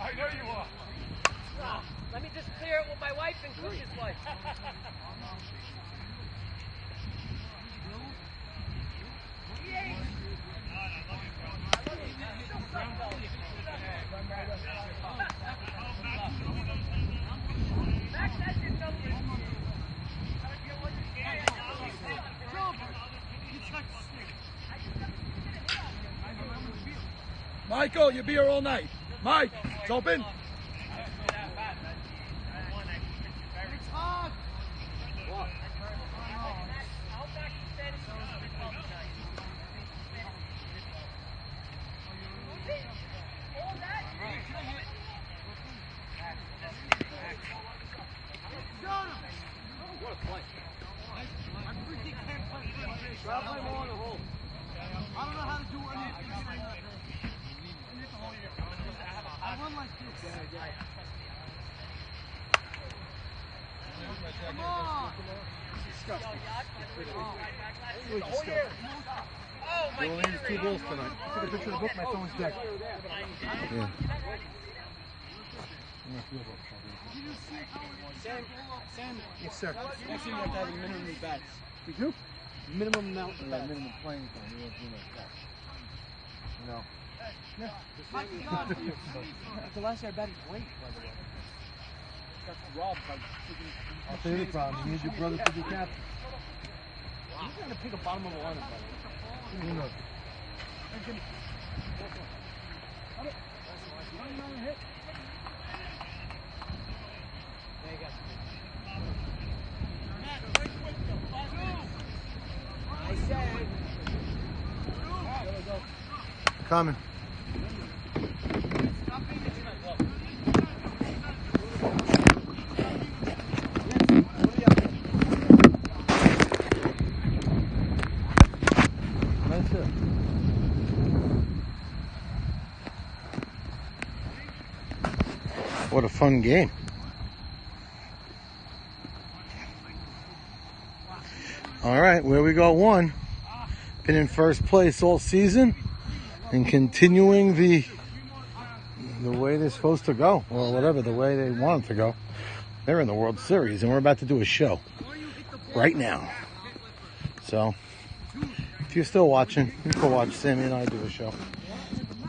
I know you are. Let me just clear it with my wife and Coach's wife. Michael, you'll be here all night. Mike, it's open. I don't know how to do anything. I run like this. Come on. Oh, my We'll use 2 balls tonight. I took a picture of the book, my phone's dead. Yeah. Sam, Yes, sir. next thing you have to have a minimum bats. We do? Minimum amount of bats. Minimum playing time. You don't do that. No. The last year I batted great, by the way. Got robbed by freaking... I'll tell you the problem. You need your brother to be captain. He's going to pick a bottom of the lineup, by the way. Who knows? Coming. That's it. What a fun game. All right, where we go, one. Been in first place all season and continuing the way they're supposed to go, or whatever, the way they want it to go. They're in the World Series, and we're about to do a show right now. So, if you're still watching, you can go watch Sammy and I do a show.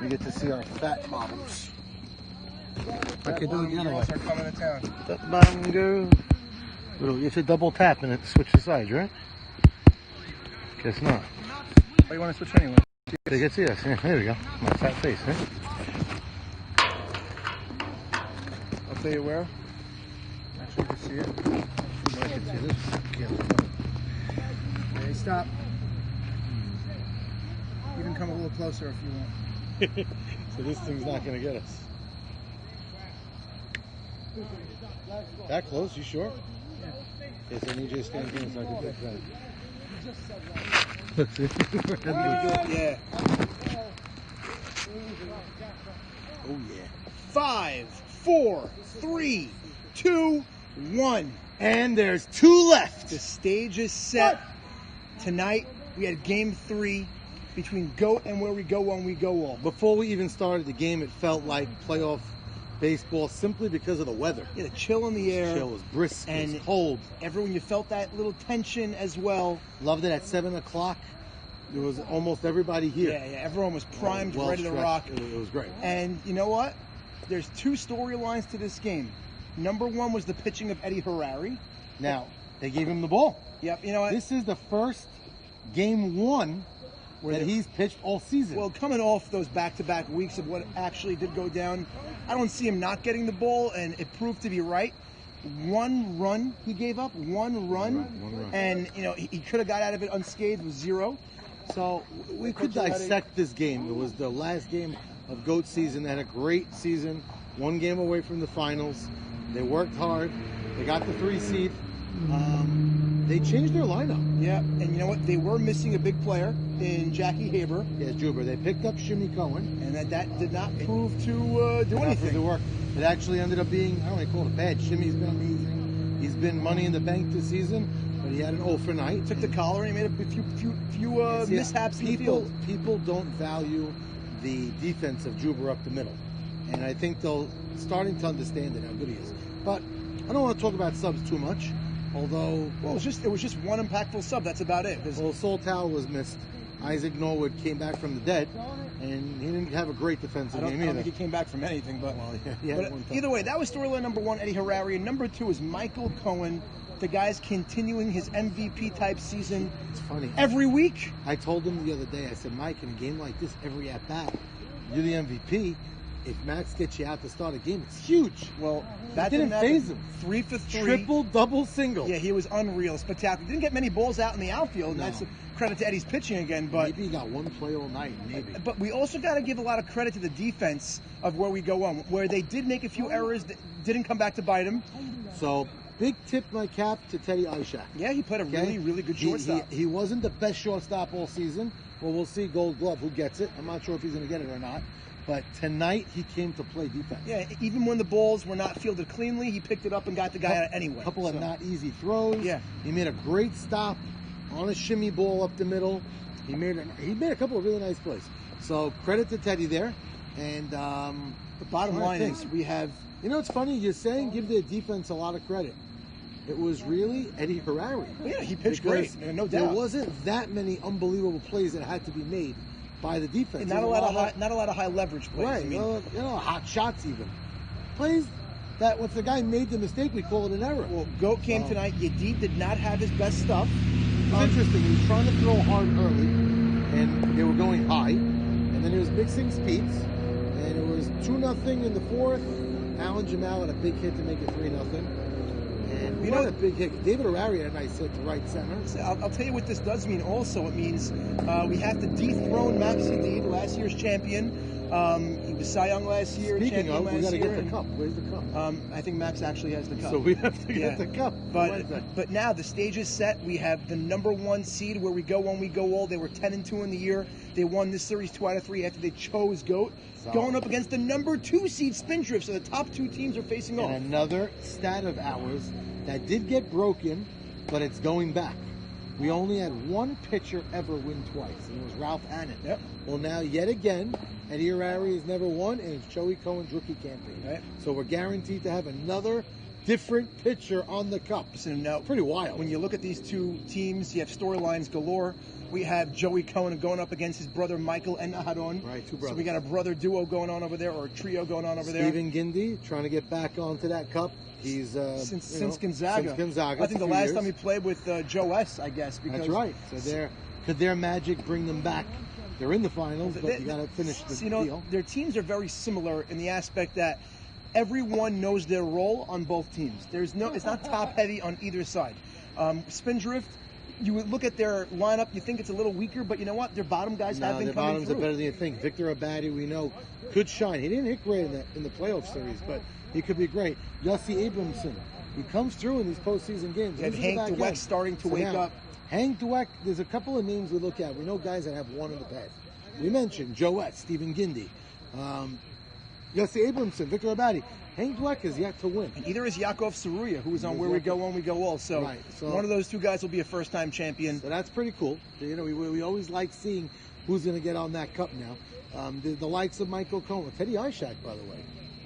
We get to see our fat bottoms. Okay, do it the other way. Are coming to town. That bottom girl. You have to double tap and it switch the sides, right? Guess not. Oh, you want to switch anyway? They get to yes. Yeah, there we go. My fat face, huh? I'll tell you where. Actually, you can see it. I can see this. Okay, stop. You can come a little closer if you want. So this thing's not going to get us. That close? You sure? Yeah. Okay, so I need you to stand here so I can take that. Look, see? Yeah. Oh, yeah. 5, 4, 3, 2, 1. And there's 2 left. The stage is set. Tonight, we had game 3 between GOAT and Where We Go When We Go All. Before we even started the game, it felt like playoff baseball simply because of the weather. Yeah, the chill in the air. Chill was brisk, and it was cold. Everyone, you felt that little tension as well. Loved it at 7 o'clock. There was almost everybody here. Yeah, everyone was primed, Well ready to stretched. rock. It was great. And you know what? There's 2 storylines to this game. Number 1 was the pitching of Eddie Harari. Now, they gave him the ball. Yep, you know what? This is the first game 1 that he's pitched all season. Well, coming off those back-to-back weeks of what actually did go down, I don't see him not getting the ball, and it proved to be right. 1 run he gave up, 1 run. And you know he could have got out of it unscathed with 0. So we could dissect this game. It was the last game of GOAT season. They had a great season, 1 game away from the finals. They worked hard. They got the 3 seed. They changed their lineup. Yeah, and you know what? They were missing a big player in Jackie Haber. Yes, Juber. They picked up Shimmy Cohen. And that did not prove to do anything. To work. It actually ended up being, I don't want to call it bad. Shimmy's been amazing. He's been money in the bank this season, but he had an 0 for night. Took the collar and he made a few mishaps in the field. People don't value the defense of Juber up the middle. and I think they're starting to understand it, how good he is. But I don't want to talk about subs too much, although... Well, it was just one impactful sub. That's about it. Well, Soltau was missed. Isaac Norwood came back from the dead, and he didn't have a great defensive game I don't either. think he came back from anything, but, But either way, that was storyline number 1, Eddie Harari, and number 2 is Michael Cohen. The guy's continuing his MVP type season. It's funny. Every week. I told him the other day, I said, Mike, in a game like this, every at bat, you're the MVP. If Max gets you out to start a game, it's huge. Well, that didn't phase him. 3 for 3. Triple, double, single. Yeah, he was unreal, spectacular. Didn't get many balls out in the outfield, and No. that's a credit to Eddie's pitching again. But maybe he got one play all night, maybe. But we also got to give a lot of credit to the defense of where we go on, where they did make a few errors that didn't come back to bite them. So, big tip my cap to Teddy Ishak. Yeah, he played a really good shortstop. He wasn't the best shortstop all season. Well, we'll see Gold Glove who gets it. I'm not sure if he's going to get it or not. But tonight, he came to play defense. Yeah, even when the balls were not fielded cleanly, he picked it up and got the guy out anyway. A couple of not easy throws. Yeah. He made a great stop on a shimmy ball up the middle. He made a couple of really nice plays. So credit to Teddy there. And the bottom line is we have... You know, it's funny. You're saying give their defense a lot of credit. It was really Eddie Harari. Yeah, he pitched great, no doubt. There wasn't that many unbelievable plays that had to be made by the defense. Not a lot of high leverage plays. Right. I mean, hot shots even. Plays that if the guy made the mistake, we call it an error. Well, Goat came tonight. Yedid did not have his best stuff. It was interesting. He was trying to throw hard early, and they were going high. And then he was mixing speeds, and it was 2-0 in the 4th. Alan Jamal had a big hit to make it 3-0. And we had a big hit. David Harari had a nice hit to right center. I'll tell you what this does mean also. It means we have to dethrone Max Yedid, last year's champion. He was Cy Young last year. Speaking of, we got to get the and, cup. Where's the cup? I think Max actually has the cup. So we have to get the cup. But now the stage is set. We have the number 1 seed where we go on, we go all. They were 10-2 in the year. They won this series 2 out of 3 after they chose Goat. Going up against the number 2 seed Spindrift. So the top 2 teams are facing off. And another stat of ours that did get broken, but it's going back. We only had one pitcher ever win twice, and it was Ralph Hannon. Yep. Well, now, yet again, Eddie Harari has never won, and it's Joey Cohen's rookie campaign. Right. So we're guaranteed to have another different pitcher on the cup. So now, pretty wild. When you look at these 2 teams, you have storylines galore. We have Joey Cohen going up against his brother Michael and Naharon. Right, 2 brothers. So we got a brother duo going on over there, or a trio going on over there. Stephen Gindi trying to get back onto that cup. He's since Gonzaga. Since Gonzaga. I think the last time he played with Joe S, I guess. Because that's right. So could their magic bring them back? They're in the finals, but you got to finish the deal. Their teams are very similar in the aspect that everyone knows their role on both teams. It's not top heavy on either side. Spindrift, you would look at their lineup, you think it's a little weaker, but you know what? Their bottom guys have been coming through. Their bottoms are better than you think. Victor Abadi, we know, could shine. He didn't hit great in the playoff series, but he could be great. Yossi Abramson, he comes through in these postseason games. And Hank Dweck starting to wake up. Hank Dweck, there's a couple of names we look at. We know guys that have one in the past. We mentioned Joe West, Stephen Gindi, Yossi Abramson, Victor Abadi. Hank Dweck is yet to win. And either is Yakov Saruya, who is on Where We Go On, We Go All. So, one of those 2 guys will be a first-time champion. So that's pretty cool. You know, we always like seeing who's going to get on that cup now. The likes of Michael Cohen. Teddy Ishak, by the way,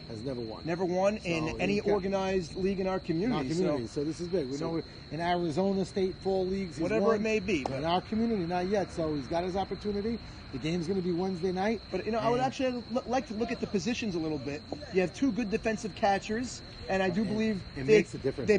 has never won. Never won in any organized league in our community. So this is big. We know in Arizona State fall leagues, whatever it may be. But in our community, not yet. So he's got his opportunity. The game's going to be Wednesday night. But, I would actually like to look at the positions a little bit. You have 2 good defensive catchers, and I do believe it makes a difference.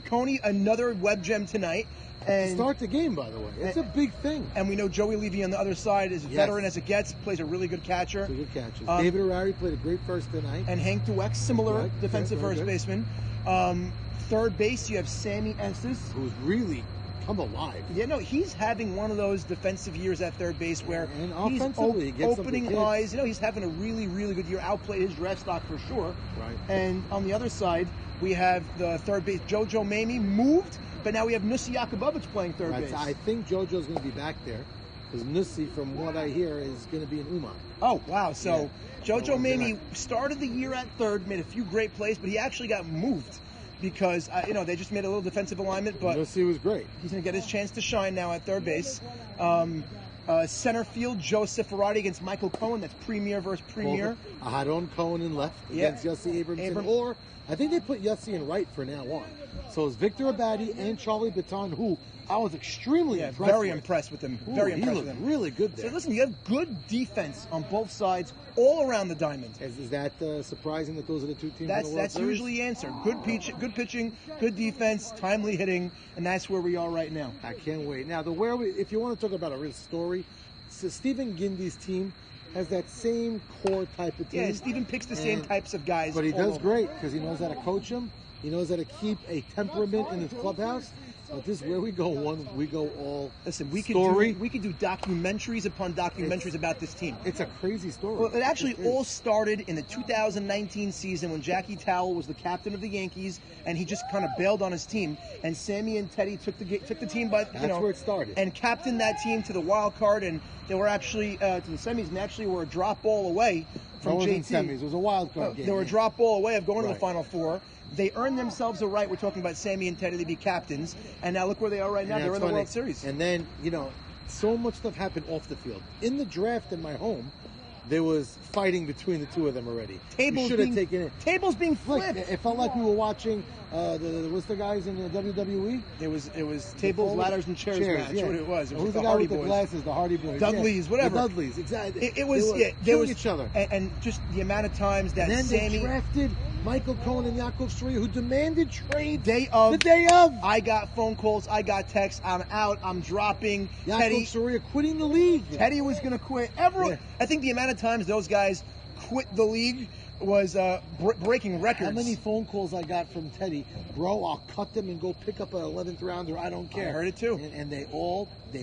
Coney, another web gem tonight. And start the game, by the way. It's a big thing. And we know Joey Levy on the other side is a veteran as it gets, plays a really good catcher. Good catches. David Harari played a great first tonight. And Hank Dweck, similar defensive first baseman. Third base, you have Sammy Estes, who's really come alive. Yeah, no, he's having one of those defensive years at third base where he's opening eyes. He's having a really, really good year. Outplayed his draft stock for sure. Right. And on the other side, we have the third base. Jojo Mamie moved, but now we have Nussi Yakubovich playing third base. I think Jojo's going to be back there because Nussi, from what I hear, is going to be in Uman. Oh, wow. So Jojo Mamie started the year at third, made a few great plays, but he actually got moved. Because, they just made a little defensive alignment, but Nussi was great. He's going to get his chance to shine now at third base. Center field, Joe Ciferati against Michael Cohen. That's premier versus premier. Aharon Cohen in left against Yossi Abramson. Or I think they put Yossi in right for now on. So it's Victor Abadi and Charlie Baton, who I was extremely impressed very with. impressed with him. Ooh, Very he impressed with looked him. really good there. So listen, you have good defense on both sides, all around the diamond. Is that surprising that those are the two teams in the World That's Series? usually the answer. Good pitching, good defense, timely hitting, and that's where we are right now. I can't wait. Now, if you want to talk about a real story, so Stephen Gindy's team has that same core type of team. Yeah, Stephen picks the same types of guys. But he all does over. great because he knows how to coach them. He knows how to keep a temperament in his clubhouse. But this is where we go one, we go all. Listen, we story. could do documentaries upon documentaries about this team. It's a crazy story. Well, it actually all started in the 2019 season when Jackie Towell was the captain of the Yankees, and he just kind of bailed on his team. And Sammy and Teddy took the team by That's where it started. and captained that team to the wild card, and they were actually to the semis, and actually were a drop ball away from It wasn't JT. semis. It was a wild card game. They were a drop ball away of going to the Right. Final Four. They earned themselves a right. We're talking about Sammy and Teddy to be captains, and now look where they are right now. And They're in that's the World funny. Series. And then, so much stuff happened off the field. In the draft in my home, there was fighting between the two of them already. Tables should have taken it. Tables being flipped. Like, it felt like we were watching what's the guys in the WWE? It was tables, ladders, and chairs match. Yeah. What it was. It was Who's the the guy Hardy with the Boys. glasses? The Hardy Boys. Dudleys, yeah. whatever. The Dudleys, exactly. It was they there killing was each other. and just the amount of times that And then Sammy they drafted Michael Cohen and Yaakov Stroya, who demanded trade the the day of. I got phone calls, I got texts, I'm out, I'm dropping. Yaakov Teddy Stroya quitting the league. Teddy was going to quit. Yeah. I think the amount of times those guys quit the league was breaking records. How many phone calls I got from Teddy? Bro, I'll cut them and go pick up an 11th rounder. I don't care. I heard it too. And they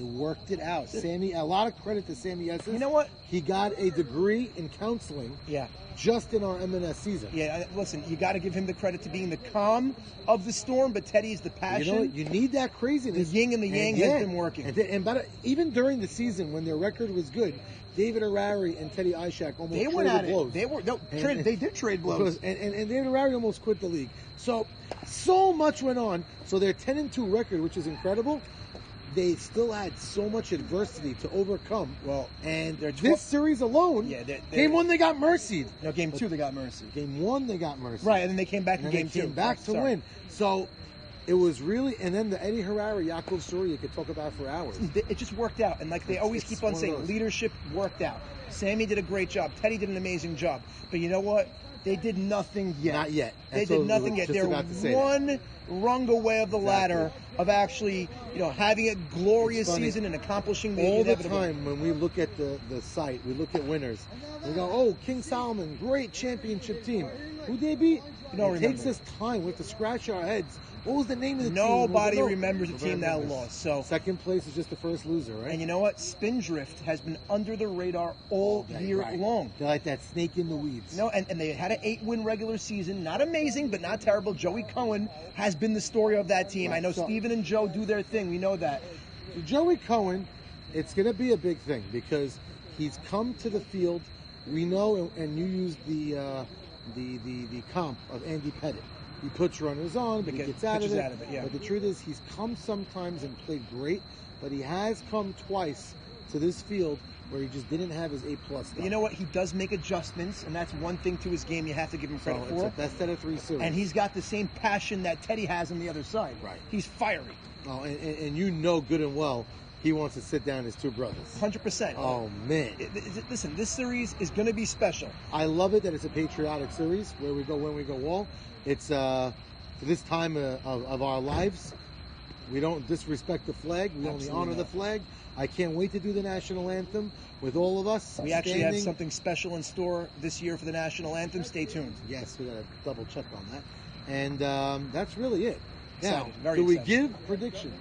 worked it out. Sammy, a lot of credit to Sammy Esses. You know what? He got a degree in counseling Yeah. just in our M&S season. Yeah, listen, you got to give him the credit to being the calm of the storm, but Teddy's the passion. You know what? You need that craziness. The yin and the yang has been working. Even during the season when their record was good, David Harari and Teddy Ishak almost They went traded at blows. it. They did trade blows. And David Harari almost quit the league. So much went on. So their 10-2 record, which is incredible, they still had so much adversity to overcome. Well, and they're this series alone, game one they got mercied. No, game two they got mercy. Game one they got mercy. Right, and then they came back in and game they came two. back to Sorry. win. So it was really, and then the Eddie Harari, Yaakov Stroya, you could talk about for hours. It just worked out, and like they always It's keep on one of saying, those. leadership worked out. Sammy did a great job. Teddy did an amazing job. But you know what? They did nothing yet. Not yet. They That's did what nothing we were yet. just They're about to say one rung away of the ladder of actually, having a glorious It's funny. season and accomplishing the All the inevitable. time when we look at the site, we look at winners. We go, oh, King Solomon, great championship team. Who they beat? don't It takes remember. us time. We have to scratch our heads. What was the name of the team? Nobody No. remembers the team that Remembers. lost. So, Second place is just the first loser, right? and you know what? Spindrift has been under the radar all year Right. long. They're like that snake in the weeds. No, and they had an 8-win regular season. Not amazing, but not terrible. Joey Cohen has been the story of that team. Right. I know So- Steven and Joe do their thing. We know that. Joey Cohen, it's going to be a big thing because he's come to the field. We know, and you used the comp of Andy Pettit. He puts runners on, but he gets out of pitches it. out of it, yeah. But the truth is, he's come sometimes and played great, but he has come twice to this field where he just didn't have his A+. You know what? He does make adjustments, and that's one thing to his game you have to give him credit So for. it's a best out of 3 series. And he's got the same passion that Teddy has on the other side. Right. He's fiery. Oh, and you know good and well he wants to sit down his two brothers. 100%. Oh, man. Listen, this series is going to be special. I love it that it's a patriotic series where we go when we go all. It's for this time of our lives. We don't disrespect the flag. We only Absolutely honor not. the flag. I can't wait to do the national anthem with all of us. We actually have standing. something special in store this year for the national anthem. Stay tuned. Yes, we got to double check on that. And that's really it. Now, Excited, very do we excited. give predictions?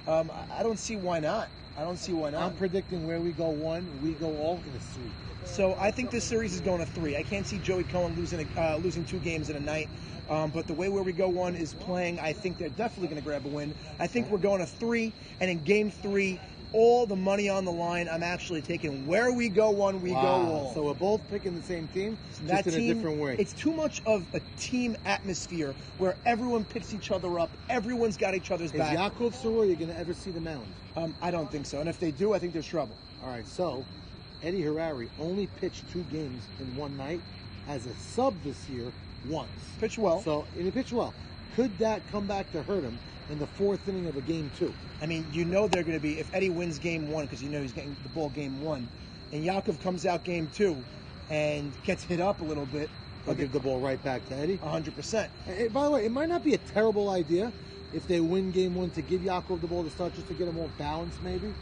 I don't see why not. I'm predicting where we go one, we go all in a sweep. So I think this series is going to 3. I can't see Joey Cohen losing 2 games in a night. But the way where we go one is playing, I think they're definitely going to grab a win. I think we're going to 3, and in game 3, all the money on the line. I'm actually taking where we go one, we go all. So we're both picking the same team, That just in team, a different way. It's too much of a team atmosphere where everyone picks each other up. Everyone's got each other's Is back. Yaakov Soroya going to ever see the mound? I don't think so. And if they do, I think there's trouble. All right, so Eddie Harari only pitched 2 games in one night as a sub this year once. Pitched well. So, and he pitched well. Could that come back to hurt him in the 4th inning of a game 2? I mean, you know they're going to be, if Eddie wins game 1, because you know he's getting the ball game 1, and Yakov comes out game 2 and gets hit up a little bit, They'll give the ball right back to Eddie. 100%. And by the way, it might not be a terrible idea if they win game 1 to give Yakov the ball to start, just to get him more balanced maybe.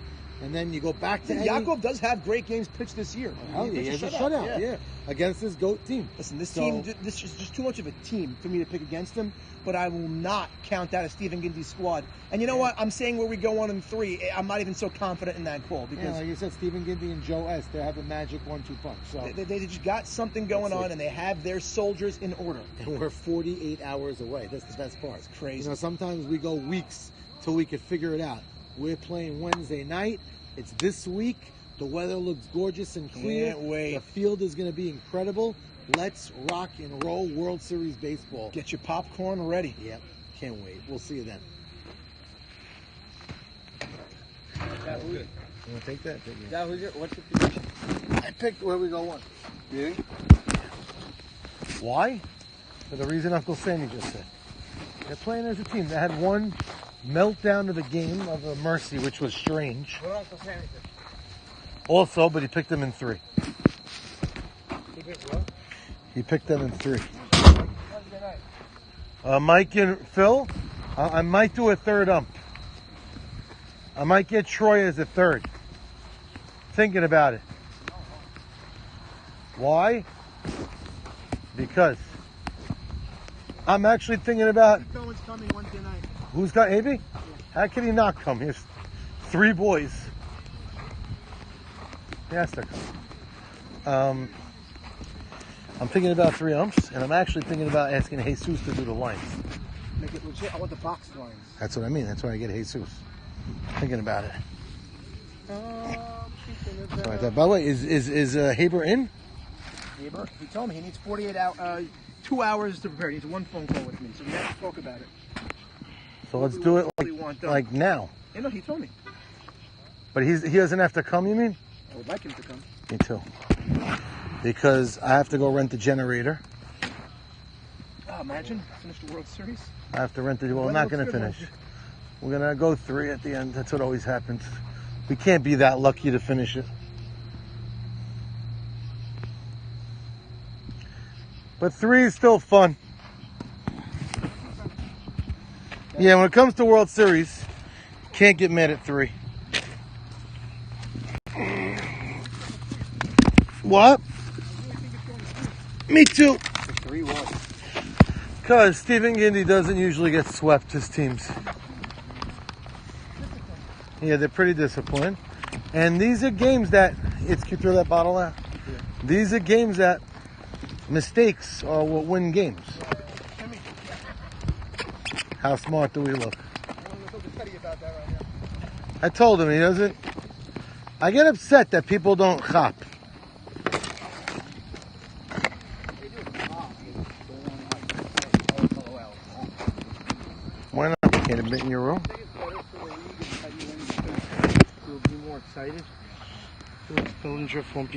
And then you go back to Eddie. Yakov does have great games pitched this year. Hell yeah, he has a shutout. Yeah. Against this GOAT team. Listen, this team, this is just too much of a team for me to pick against them, but I will not count out a Stephen Gindy's squad. And you know what? I'm saying where we go 1-3, I'm not even so confident in that call. Because like you said, Stephen Gindy and Joe S., they have a magic 1-2 punch. So they just got something going on, and they have their soldiers in order. And we're 48 hours away. That's the best part. It's crazy. You know, sometimes we go weeks till we can figure it out. We're playing Wednesday night. It's this week. The weather looks gorgeous and clear. Can't wait. The field is going to be incredible. Let's rock and roll World Series baseball. Get your popcorn ready. Yep. Can't wait. We'll see you then. You want to take that? What's your position? I picked where we go 1. You? Why? For the reason Uncle Sammy just said. They're playing as a team. They had one meltdown of the game of a mercy, which was strange. What Uncle Sammy did? Also, but he picked them in 3. He did what? He picked them in 3. Mike and Phil, I might do a 3rd ump. I might get Troy as a 3rd. Thinking about it. Why? Because I'm actually thinking about Cohen's coming Wednesday night. who's got AB? How can he not come? He has 3 boys. He has to come. I'm thinking about 3 umps, and I'm actually thinking about asking Jesus to do the lines. Make it legit. I want the box lines. That's what I mean. That's why I get Jesus. Thinking about it. All right, by the way, is Haber in? Haber? He told me he needs 48 hours, 2 hours to prepare. He needs 1 phone call with me, so we have to talk about it. So let's do it like now. Yeah, no, he told me. But he doesn't have to come, you mean? I would like him to come. Me too. Because I have to go rent the generator. Oh, imagine finish the World Series. I have to rent the. Well, I'm not going to finish. We're going to go 3 at the end. That's what always happens. We can't be that lucky to finish it. But 3 is still fun. Yeah, when it comes to World Series, can't get mad at 3. What? Me too. 3-1. Because Stephen Gindy doesn't usually get swept, his teams. Yeah, they're pretty disciplined. And these are games that, can you throw that bottle out? Yeah. These are games that mistakes are what win games. How smart do we look? I told him he doesn't. I get upset that people don't chop. Why not? You can't admit in your room. You'll be more excited. Filling your phone